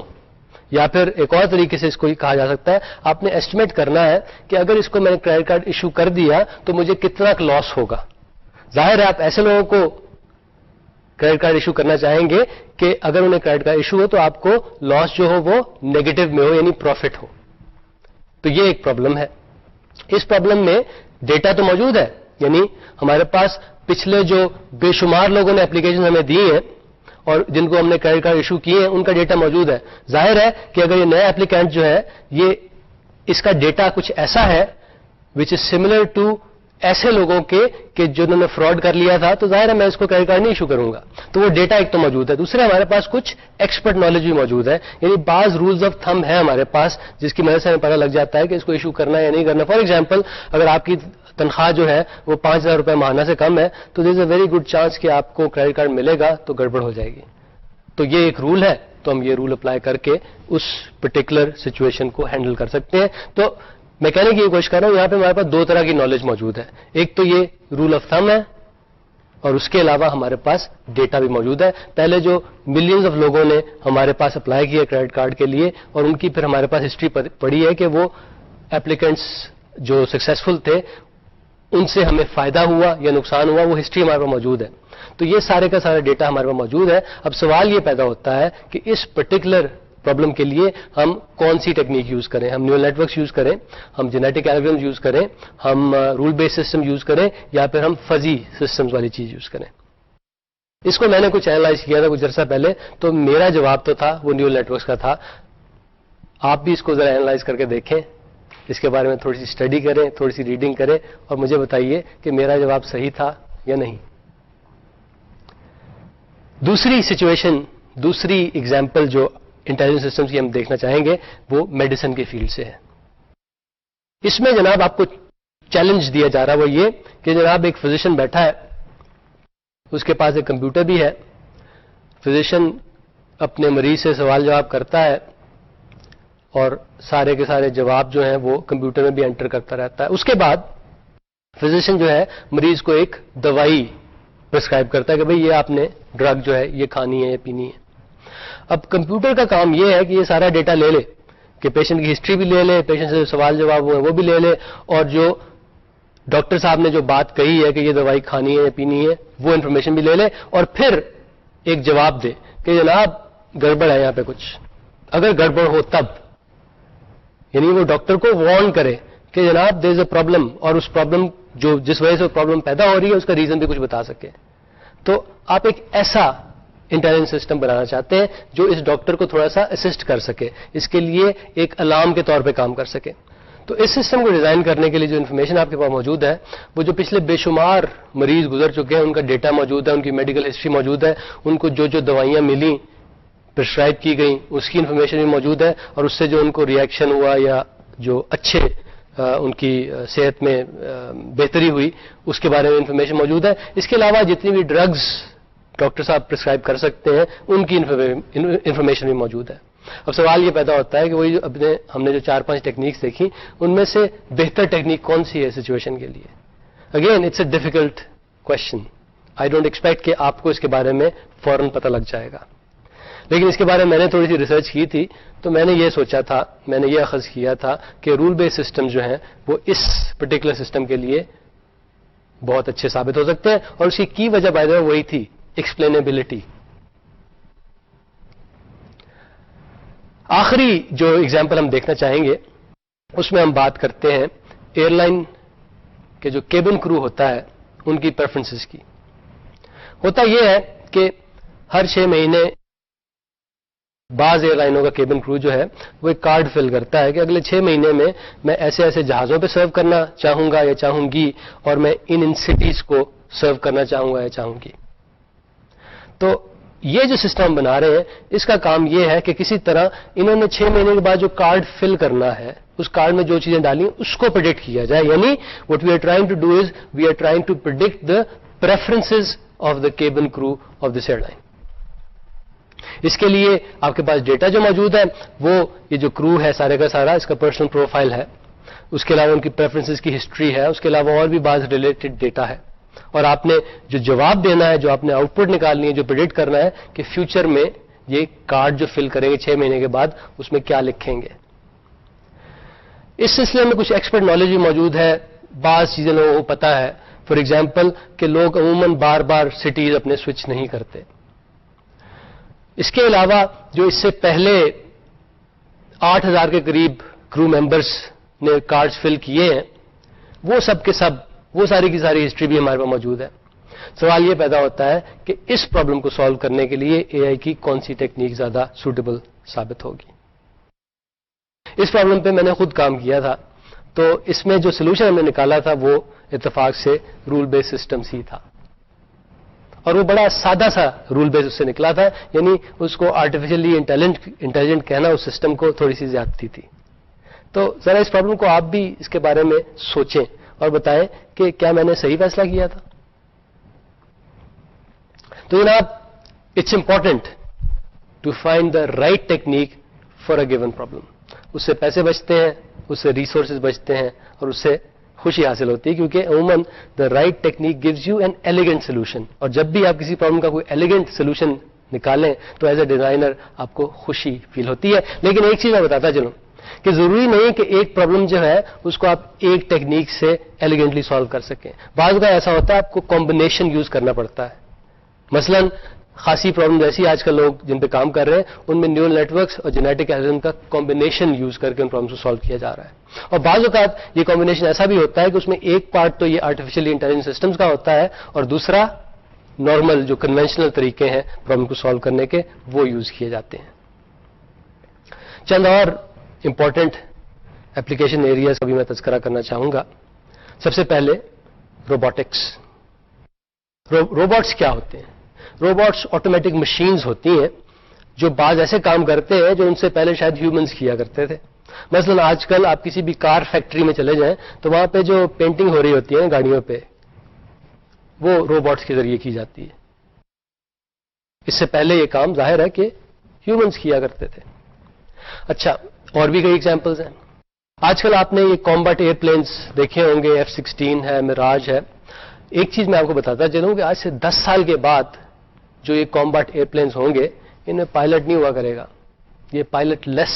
یا پھر ایک اور طریقے سے اس کو کہا جا سکتا ہے، آپ نے ایسٹیمیٹ کرنا ہے کہ اگر اس کو میں نے کریڈٹ کارڈ ایشو کر دیا تو مجھے کتنا لاس ہوگا. ظاہر ہے آپ ایسے لوگوں کو کریڈٹ کارڈ ایشو کرنا چاہیں گے کہ اگر انہیں کریڈٹ کارڈ ایشو ہو تو آپ کو لاس جو ہو وہ نیگیٹو میں ہو، یعنی پروفٹ ہو. تو یہ ایک پرابلم ہے. اس پرابلم میں ڈیٹا تو موجود ہے، یعنی ہمارے پاس پچھلے جو بے شمار لوگوں نے اپلیکیشن ہمیں دی ہیں اور جن کو ہم نے کریڈٹ کارڈ ایشو کیے ہیں ان کا ڈیٹا موجود ہے. ظاہر ہے کہ اگر یہ نیا اپلیکینٹ جو ہے یہ اس کا ڈیٹا کچھ ایسا ہے وچ از سملر ٹو ایسے لوگوں کے کہ جنہوں نے فراڈ کر لیا تھا، تو ظاہر ہے میں اس کو کریڈٹ کارڈ نہیں ایشو کروں گا. تو وہ ڈیٹا ایک تو موجود ہے. دوسرے ہمارے پاس کچھ ایکسپرٹ نالج بھی موجود ہے، یعنی بعض رولز آف تھم ہے ہمارے پاس جس کی مدد سے ہمیں پتہ لگ جاتا ہے کہ اس کو ایشو کرنا ہے یا نہیں کرنا. فار ایگزامپل اگر آپ کی تنخواہ جو ہے وہ 5,000 روپے ماہانہ سے کم ہے تو دیر از اے ویری گڈ چانس کہ آپ کو کریڈٹ کارڈ ملے گا تو گڑبڑ ہو جائے گی. تو یہ ایک رول ہے، تو ہم یہ رول اپلائی کر کے اس پرٹیکولر سچویشن کو ہینڈل کر سکتے ہیں. تو میں کہنے کی یہ کوشش کر رہا ہوں یہاں پہ ہمارے پاس دو طرح کی نالج موجود ہے. ایک تو یہ رول آف تھم ہے اور اس کے علاوہ ہمارے پاس ڈیٹا بھی موجود ہے. پہلے جو ملینز آف لوگوں نے ہمارے پاس اپلائی کیا کریڈٹ کارڈ کے لیے اور ان کی پھر ہمارے پاس ہسٹری پڑی ہے کہ وہ ایپلیکینٹس جو سکسیسفل تھے ان سے ہمیں فائدہ ہوا یا نقصان ہوا، وہ ہسٹری ہمارے پاس موجود ہے. تو یہ سارے کا سارا ڈیٹا ہمارے پاس موجود ہے. اب سوال یہ پیدا ہوتا ہے کہ اس پرٹیکولر پرابلم کے لیے ہم کون سی ٹیکنیک یوز کریں. ہم نیورل نیٹورکس یوز کریں، ہم جینیٹک الگورتھمز یوز کریں، ہم رول بیس سسٹم یوز کریں، یا پھر ہم فزی سسٹمز والی چیز یوز کریں. اس کو میں نے کچھ اینالائز کیا تھا کچھ عرصہ پہلے، تو میرا جواب تو تھا وہ نیورل نیٹورکس کا تھا. آپ بھی اس کو ذرا اینالائز کر کے دیکھیں، اس کے بارے میں تھوڑی سی اسٹڈی کریں، تھوڑی سی ریڈنگ کریں اور مجھے بتائیے کہ میرا جواب صحیح تھا یا نہیں. دوسری سچویشن، دوسری ایگزامپل جو انٹیلیجنس سسٹمز کی ہم دیکھنا چاہیں گے وہ میڈیسن کے فیلڈ سے ہے. اس میں جناب آپ کو چیلنج دیا جا رہا ہے وہ یہ کہ جناب ایک فزیشین بیٹھا ہے، اس کے پاس ایک کمپیوٹر بھی ہے، فزیشین اپنے مریض سے سوال جواب کرتا ہے اور سارے کے سارے جواب جو ہیں وہ کمپیوٹر میں بھی انٹر کرتا رہتا ہے. اس کے بعد فزیشین جو ہے مریض کو ایک دوائی پرسکرائب کرتا ہے کہ بھئی یہ آپ نے ڈرگ جو ہے یہ کھانی ہے یا پینی ہے. اب کمپیوٹر کا کام یہ ہے کہ یہ سارا ڈیٹا لے لے، کہ پیشنٹ کی ہسٹری بھی لے لے، پیشنٹ سے سوال جواب ہوئے وہ بھی لے لے، اور جو ڈاکٹر صاحب نے جو بات کہی ہے کہ یہ دوائی کھانی ہے یا پینی ہے وہ انفارمیشن بھی لے لے، اور پھر ایک جواب دے کہ جناب گڑبڑ ہے یہاں پہ کچھ. اگر گڑبڑ ہو تب، یعنی وہ ڈاکٹر کو وارن کرے کہ جناب دیر از اے پرابلم، اور اس پرابلم جو جس وجہ سے پرابلم پیدا ہو رہی ہے اس کا ریزن بھی کچھ بتا سکے. تو آپ ایک ایسا انٹیلیجنس سسٹم بنانا چاہتے ہیں جو اس ڈاکٹر کو تھوڑا سا اسسٹ کر سکے، اس کے لیے ایک الارم کے طور پہ کام کر سکے. تو اس سسٹم کو ڈیزائن کرنے کے لیے جو انفارمیشن آپ کے پاس موجود ہے وہ جو پچھلے بے شمار مریض گزر چکے ہیں ان کا ڈیٹا موجود ہے، ان کی میڈیکل ہسٹری موجود ہے، ان کو جو دوائیاں ملیں پرسکرائب کی گئیں اس کی انفارمیشن بھی موجود ہے، اور اس سے جو ان کو ریئیکشن ہوا یا جو اچھے ان کی صحت میں بہتری ہوئی اس کے بارے میں انفارمیشن موجود ہے. اس کے علاوہ جتنی بھی ڈرگز ڈاکٹر صاحب پرسکرائب کر سکتے ہیں ان کی انفارمیشن بھی موجود ہے. اب سوال یہ پیدا ہوتا ہے کہ وہی ہم نے جو 4-5 ٹیکنیکس دیکھی ان میں سے بہتر ٹیکنیک کون سی ہے سچویشن کے لیے. Again it's a difficult question. I don't expect کہ آپ کو اس کے بارے میں فوراً پتہ لگ جائے گا، لیکن اس کے بارے میں نے تھوڑی سی ریسرچ کی تھی تو میں نے یہ سوچا تھا، میں نے یہ اخذ کیا تھا کہ رول بیس سسٹم جو ہیں وہ اس پرٹیکولر سسٹم کے لیے بہت اچھے ثابت ہو سکتے ہیں. اور اس کی وجہ بائی دا وے وہی تھی، ایکسپلینیبلٹی. آخری جو ایگزامپل ہم دیکھنا چاہیں گے اس میں ہم بات کرتے ہیں ایئر لائن کے جو کیبن کرو ہوتا ہے ان کی پریفرنسز کی. ہوتا یہ ہے کہ ہر 6 مہینے بعض ایئر لائنوں کا کیبن کرو جو ہے وہ ایک کارڈ فل کرتا ہے کہ اگلے 6 مہینے میں میں ایسے ایسے جہازوں پہ سرو کرنا چاہوں گا یا چاہوں گی، اور میں ان سٹیز کو سرو کرنا چاہوں گا یا چاہوں گی. تو یہ جو سسٹم بنا رہے ہیں اس کا کام یہ ہے کہ کسی طرح انہوں نے 6 مہینے کے بعد جو کارڈ فل کرنا ہے اس کارڈ میں جو چیزیں ڈالی اس کو پریڈکٹ کیا جائے. یعنی what we are trying to do is we are trying to predict the preferences of the cabin crew of this airline لائن. اس کے لیے آپ کے پاس ڈیٹا جو موجود ہے وہ یہ جو کرو ہے سارے کا سارا اس کا پرسنل پروفائل ہے، اس کے علاوہ ان کی پریفرنسز کی ہسٹری ہے، اس کے علاوہ اور بھی بعض ریلیٹڈ ڈیٹا ہے. اور آپ نے جو جواب دینا ہے، جو آپ نے آؤٹ پٹ نکالنی ہے، جو پریڈکٹ کرنا ہے کہ فیوچر میں یہ کارڈ جو فل کریں گے 6 مہینے کے بعد اس میں کیا لکھیں گے. اس سلسلے میں کچھ ایکسپرٹ نالج بھی موجود ہے. بعض چیزیں لوگوں کو پتا ہے، فار ایگزامپل کہ لوگ عموماً بار بار سٹیز اپنے سوئچ نہیں کرتے. اس کے علاوہ جو اس سے پہلے 8,000 کے قریب کرو ممبرس نے کارڈز فل کیے ہیں، وہ سب کے سب، وہ ساری کی ساری ہسٹری بھی ہمارے پاس موجود ہے. سوال یہ پیدا ہوتا ہے کہ اس پرابلم کو سالو کرنے کے لیے اے آئی کی کون سی ٹیکنیک زیادہ سوٹیبل ثابت ہوگی. اس پرابلم پہ میں نے خود کام کیا تھا، تو اس میں جو سولوشن ہم نے نکالا تھا وہ اتفاق سے رول بیس سسٹمز ہی تھا، اور وہ بڑا سادہ سا رول بیس اس سے نکلا تھا. یعنی اس کو آرٹیفیشلی انٹیلیجنٹ کہنا اس سسٹم کو تھوڑی سی زیادتی تھی. تو ذرا اس پرابلم کو آپ بھی اس کے بارے میں سوچیں اور بتائیں کہ کیا میں نے صحیح فیصلہ کیا تھا. تو جناب، it's important to find the right technique for a given problem. اس سے پیسے بچتے ہیں، اس سے ریسورسز بچتے ہیں، اور اس سے خوشی حاصل ہوتی ہے، کیونکہ عموماً the right technique gives you an elegant solution. اور جب بھی آپ کسی پرابلم کا کوئی ایلیگنٹ سولوشن نکالیں تو ایز اے ڈیزائنر آپ کو خوشی فیل ہوتی ہے. لیکن ایک چیز میں بتاتا چلوں کہ ضروری نہیں کہ ایک پرابلم جو ہے اس کو آپ ایک ٹیکنیک سے ایلیگنٹلی سالو کر سکیں. بعض کا ایسا ہوتا ہے آپ کو کمبینیشن یوز کرنا پڑتا ہے. مثلا خاصی پرابلم جیسی آج کل لوگ جن پہ کام کر رہے ہیں ان میں نیورل نیٹورکس اور جینیٹک الگورتھم کا کمبینیشن یوز کر کے ان پرابلمس کو سالو کیا جا رہا ہے. اور بعض اوقات یہ کمبینیشن ایسا بھی ہوتا ہے کہ اس میں ایک پارٹ تو یہ آرٹیفیشلی انٹیلیجنٹ سسٹمز کا ہوتا ہے اور دوسرا نارمل جو کنونشنل طریقے ہیں پرابلم کو سالو کرنے کے وہ یوز کیے جاتے ہیں. چند اور امپورٹنٹ ایپلیکیشن ایریاز کا بھی میں تذکرہ کرنا چاہوں گا. سب سے پہلے روبوٹکس. روبوٹس کیا ہوتے ہیں؟ روبوٹس آٹومیٹک مشینز ہوتی ہیں جو بعض ایسے کام کرتے ہیں جو ان سے پہلے شاید ہیومنز کیا کرتے تھے. مثلا آج کل آپ کسی بھی کار فیکٹری میں چلے جائیں تو وہاں پہ جو پینٹنگ ہو رہی ہوتی ہے گاڑیوں پہ وہ روبوٹس کے ذریعے کی جاتی ہے. اس سے پہلے یہ کام ظاہر ہے کہ ہیومنز کیا کرتے تھے. اچھا، اور بھی کئی ایگزامپلز ہیں. آج کل آپ نے یہ کامبیٹ ایئر پلینز دیکھے ہوں گے، F-16 ہے، میراج ہے. ایک چیز میں آپ کو بتاتا چلوں کہ آج سے 10 سال کے بعد جو یہ کامبیٹ ایئر پلینز ہوں گے ان میں پائلٹ نہیں ہوا کرے گا، یہ پائلٹ لیس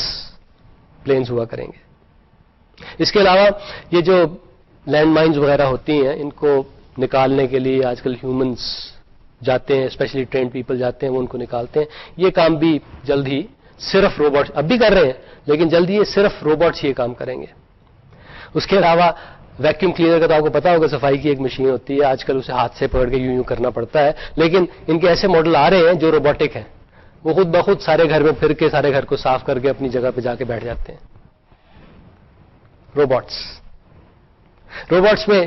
پلینز ہوا کریں گے. اس کے علاوہ یہ جو لینڈ مائنز وغیرہ ہوتی ہیں ان کو نکالنے کے لیے آج کل ہیومنز جاتے ہیں، اسپیشلی ٹرینڈ پیپل جاتے ہیں، وہ ان کو نکالتے ہیں. یہ کام بھی جلد ہی صرف روبوٹس اب بھی کر رہے ہیں، لیکن جلدی یہ صرف روبوٹس یہ کام کریں گے. اس کے علاوہ ویکیوم کلینر کا تو آپ کو پتا ہوگا، صفائی کی ایک مشین ہوتی ہے، آج کل اسے ہاتھ سے پکڑ کے یوں کرنا پڑتا ہے. لیکن ان کے ایسے ماڈل آ رہے ہیں جو روبوٹک ہیں، وہ خود بخود سارے گھر میں پھر کے سارے گھر کو صاف کر کے اپنی جگہ پہ جا کے بیٹھ جاتے ہیں. روبوٹس میں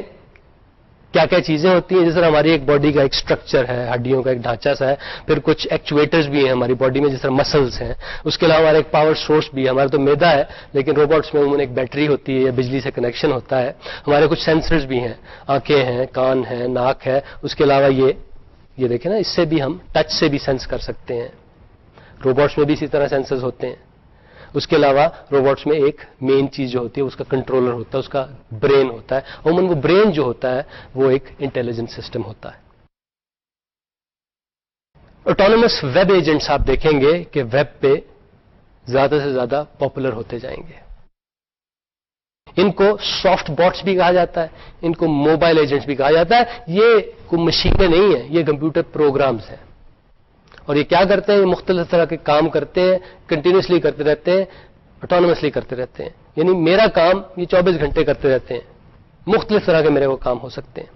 کیا کیا چیزیں ہوتی ہیں؟ جس طرح ہماری ایک باڈی کا ایک سٹرکچر ہے، ہڈیوں کا ایک ڈھانچہ سا ہے، پھر کچھ ایکچویٹرز بھی ہیں ہماری باڈی میں، جس طرح مسلز ہیں. اس کے علاوہ ہمارا ایک پاور سورس بھی ہے. ہمارا تو میدا ہے، لیکن روبوٹس میں عموماً ایک بیٹری ہوتی ہے یا بجلی سے کنیکشن ہوتا ہے. ہمارے کچھ سینسرز بھی ہیں، آنکھیں ہیں، کان ہیں، ناک ہے. اس کے علاوہ یہ دیکھیں نا، اس سے بھی ہم ٹچ سے بھی سینس کر سکتے ہیں. روبوٹس میں بھی اسی طرح سینسرز ہوتے ہیں. اس کے علاوہ روبوٹس میں ایک مین چیز جو ہوتی ہے اس کا کنٹرولر ہوتا ہے، اس کا برین ہوتا ہے. عموماً وہ برین جو ہوتا ہے وہ ایک انٹیلیجنٹ سسٹم ہوتا ہے. آٹونومس ویب ایجنٹس آپ دیکھیں گے کہ ویب پہ زیادہ سے زیادہ پاپولر ہوتے جائیں گے. ان کو سافٹ باٹس بھی کہا جاتا ہے، ان کو موبائل ایجنٹس بھی کہا جاتا ہے. یہ کوئی مشینیں نہیں ہیں، یہ کمپیوٹر پروگرامز ہیں. اور یہ کیا کرتے ہیں؟ یہ مختلف طرح کے کام کرتے ہیں، کنٹینیوسلی کرتے رہتے ہیں، آٹونومسلی کرتے رہتے ہیں. یعنی میرا کام یہ 24 گھنٹے کرتے رہتے ہیں. مختلف طرح کے میرے وہ کام ہو سکتے ہیں.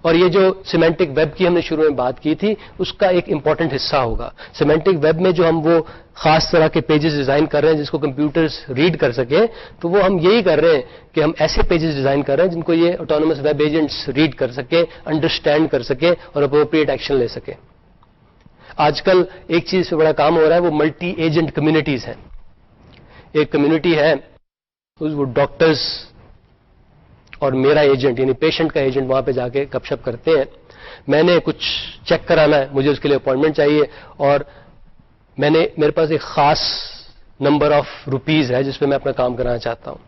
اور یہ جو سیمینٹک ویب کی ہم نے شروع میں بات کی تھی اس کا ایک امپورٹنٹ حصہ ہوگا. سیمینٹک ویب میں جو ہم وہ خاص طرح کے پیجز ڈیزائن کر رہے ہیں جس کو کمپیوٹرز ریڈ کر سکیں، تو وہ ہم یہی کر رہے ہیں کہ ہم ایسے پیجز ڈیزائن کر رہے ہیں جن کو یہ آٹونومس ویب ایجنٹس ریڈ کر سکیں، انڈرسٹینڈ کر سکیں اور اپروپریٹ ایکشن لے سکیں. آج کل ایک چیز سے بڑا کام ہو رہا ہے، وہ ملٹی ایجنٹ کمیونٹیز ہیں. ایک کمیونٹی ہے وہ ڈاکٹرز اور میرا ایجنٹ یعنی پیشنٹ کا ایجنٹ وہاں پہ جا کے گپ شپ کرتے ہیں. میں نے کچھ چیک کرانا ہے، مجھے اس کے لیے اپوائنٹمنٹ چاہیے، اور میرے پاس ایک خاص نمبر آف روپیز ہے جس پہ میں اپنا کام کرانا چاہتا ہوں.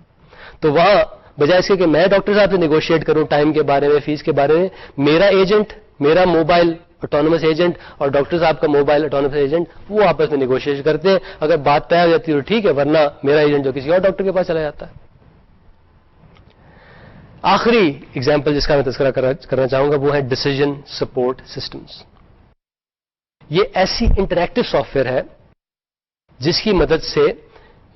تو وہاں بجائے اس کے کہ میں ڈاکٹر صاحب سے نیگوشیٹ کروں ٹائم کے بارے میں، فیس کے بارے میں، میرا ایجنٹ میرا موبائل آٹونومس ایجنٹ اور ڈاکٹر صاحب کا موبائل آٹونومس ایجنٹ وہ آپس میں نیگوشیٹ کرتے ہیں. اگر بات طے ہو جاتی ہے تو ٹھیک ہے, ورنہ میرا ایجنٹ جو کسی اور ڈاکٹر کے پاس چلا جاتا ہے. آخری ایگزامپل جس کا میں تذکرہ کرنا چاہوں گا وہ ہے ڈیسیژن سپورٹ سسٹمز. یہ ایسی انٹریکٹو سافٹ ویئر ہے جس کی مدد سے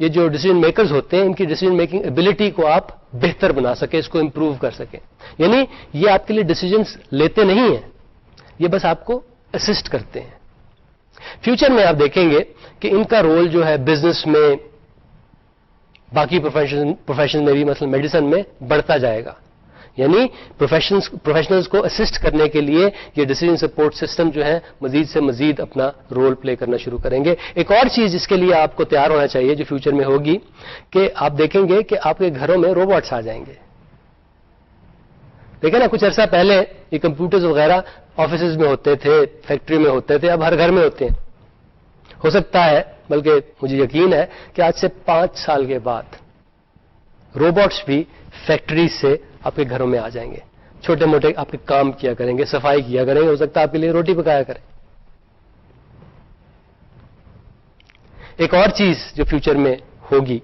یہ جو ڈیسیژن میکرز ہوتے ہیں ان کی ڈیسیژن میکنگ ایبلٹی کو آپ بہتر بنا سکیں, اس کو امپروو کر سکیں. یعنی یہ آپ کے لیے ڈیسیژنز لیتے نہیں ہیں, یہ بس آپ کو اسسٹ کرتے ہیں. فیوچر میں آپ دیکھیں گے کہ ان کا رول جو ہے بزنس میں, باقی پروفیشن میں بھی, مثلا میڈیسن میں بڑھتا جائے گا. یعنی پروفیشنلز کو اسسٹ کرنے کے لیے یہ ڈیسیژن سپورٹ سسٹم جو ہے مزید سے مزید اپنا رول پلے کرنا شروع کریں گے. ایک اور چیز جس کے لیے آپ کو تیار ہونا چاہیے جو فیوچر میں ہوگی کہ آپ دیکھیں گے کہ آپ کے گھروں میں روبوٹس آ جائیں گے. دیکھیں نا, کچھ عرصہ پہلے یہ کمپیوٹرز وغیرہ آفیسز میں ہوتے تھے, فیکٹری میں ہوتے تھے, اب ہر گھر میں ہوتے ہیں. ہو سکتا ہے, بلکہ مجھے یقین ہے کہ آج سے 5 سال کے بعد روبوٹس بھی فیکٹری سے آپ کے گھروں میں آ جائیں گے, چھوٹے موٹے آپ کے کام کیا کریں گے, صفائی کیا کریں گے, ہو سکتا ہے آپ کے لیے روٹی پکایا کریں. ایک اور چیز جو فیوچر میں ہوگی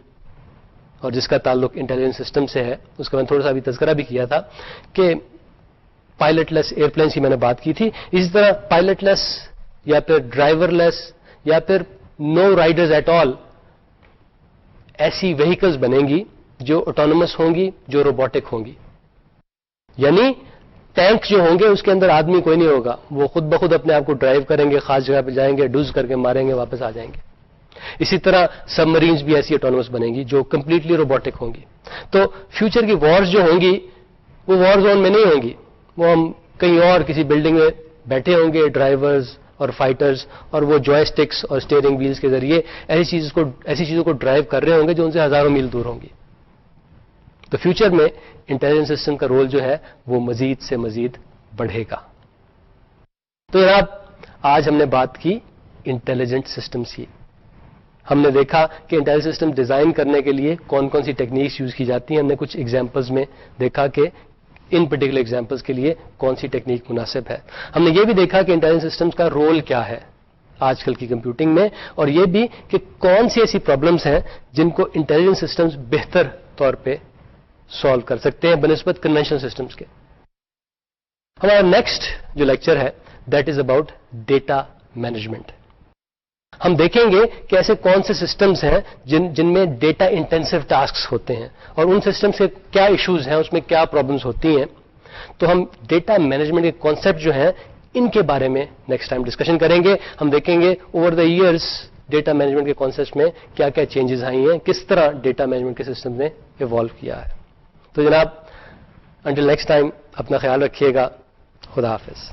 اور جس کا تعلق انٹیلیجنس سسٹم سے ہے, اس کا میں تھوڑا سا ابھی تذکرہ بھی کیا تھا کہ پائلٹ لیس ایئرپلینس کی میں نے بات کی تھی. اسی طرح پائلٹ لیس یا پھر ڈرائیور لیس یا پھر نو رائڈرز ایٹ آل ایسی وہیکلز بنیں گی جو آٹونومس ہوں گی, جو روبوٹک ہوں گی. یعنی ٹینک جو ہوں گے اس کے اندر آدمی کوئی نہیں ہوگا, وہ خود بخود اپنے آپ کو ڈرائیو کریں گے, خاص جگہ پہ جائیں گے, ڈوز کر کے ماریں گے, واپس آ جائیں گے. اسی طرح سب مرینز بھی ایسی آٹونومس بنیں گی جو کمپلیٹلی روبوٹک ہوں گی. تو فیوچر کی وارز جو ہوں گی وہ وار زون میں نہیں ہوں گی, وہ ہم کہیں اور کسی بلڈنگ میں بیٹھے ہوں گے, ڈرائیورز اور فائٹرز, اور وہ جوائے سٹکس اور اسٹیئرنگ ویلز کے ذریعے ایسی چیزوں کو ڈرائیو کر رہے ہوں گے جو ان سے ہزاروں میل دور ہوں گی. تو فیوچر میں انٹیلیجنس سسٹم کا رول جو ہے وہ مزید سے مزید بڑھے گا. تو جناب آج ہم نے بات کی انٹیلیجنٹ سسٹمز کی. ہم نے دیکھا کہ انٹیلیجنٹ سسٹم ڈیزائن کرنے کے لیے کون کون سی ٹیکنیکس یوز کی جاتی ہیں. ہم نے کچھ ایگزامپلز میں دیکھا کہ ان پرٹیکولر ایگزامپلز کے لیے کون سی ٹیکنیک مناسب ہے. ہم نے یہ بھی دیکھا کہ انٹیلیجنٹ سسٹمز کا رول کیا ہے آج کل کی کمپیوٹنگ میں, اور یہ بھی کہ کون سی ایسی پرابلمس ہیں جن کو انٹیلیجنٹ سسٹمز بہتر طور پہ سالو کر سکتے ہیں بنسبت کنونشنل سسٹمز کے. ہمارا نیکسٹ جو لیکچر ہے that is about data management. ہم دیکھیں گے کہ ایسے کون سے سسٹمز ہیں جن میں ڈیٹا انٹینسو ٹاسکس ہوتے ہیں اور ان سسٹمز کے کیا ایشوز ہیں, اس میں کیا پرابلمس ہوتی ہیں. تو ہم ڈیٹا مینجمنٹ کے کانسیپٹ جو ہیں ان کے بارے میں نیکسٹ ٹائم ڈسکشن کریں گے. ہم دیکھیں گے over the years data management کے کانسیپٹ میں کیا کیا چینجز آئی ہیں, کس طرح ڈیٹا مینجمنٹ کے سسٹم نے ایوالو کیا ہے. تو جناب انٹل نیکسٹ ٹائم اپنا خیال رکھیے گا. خدا حافظ.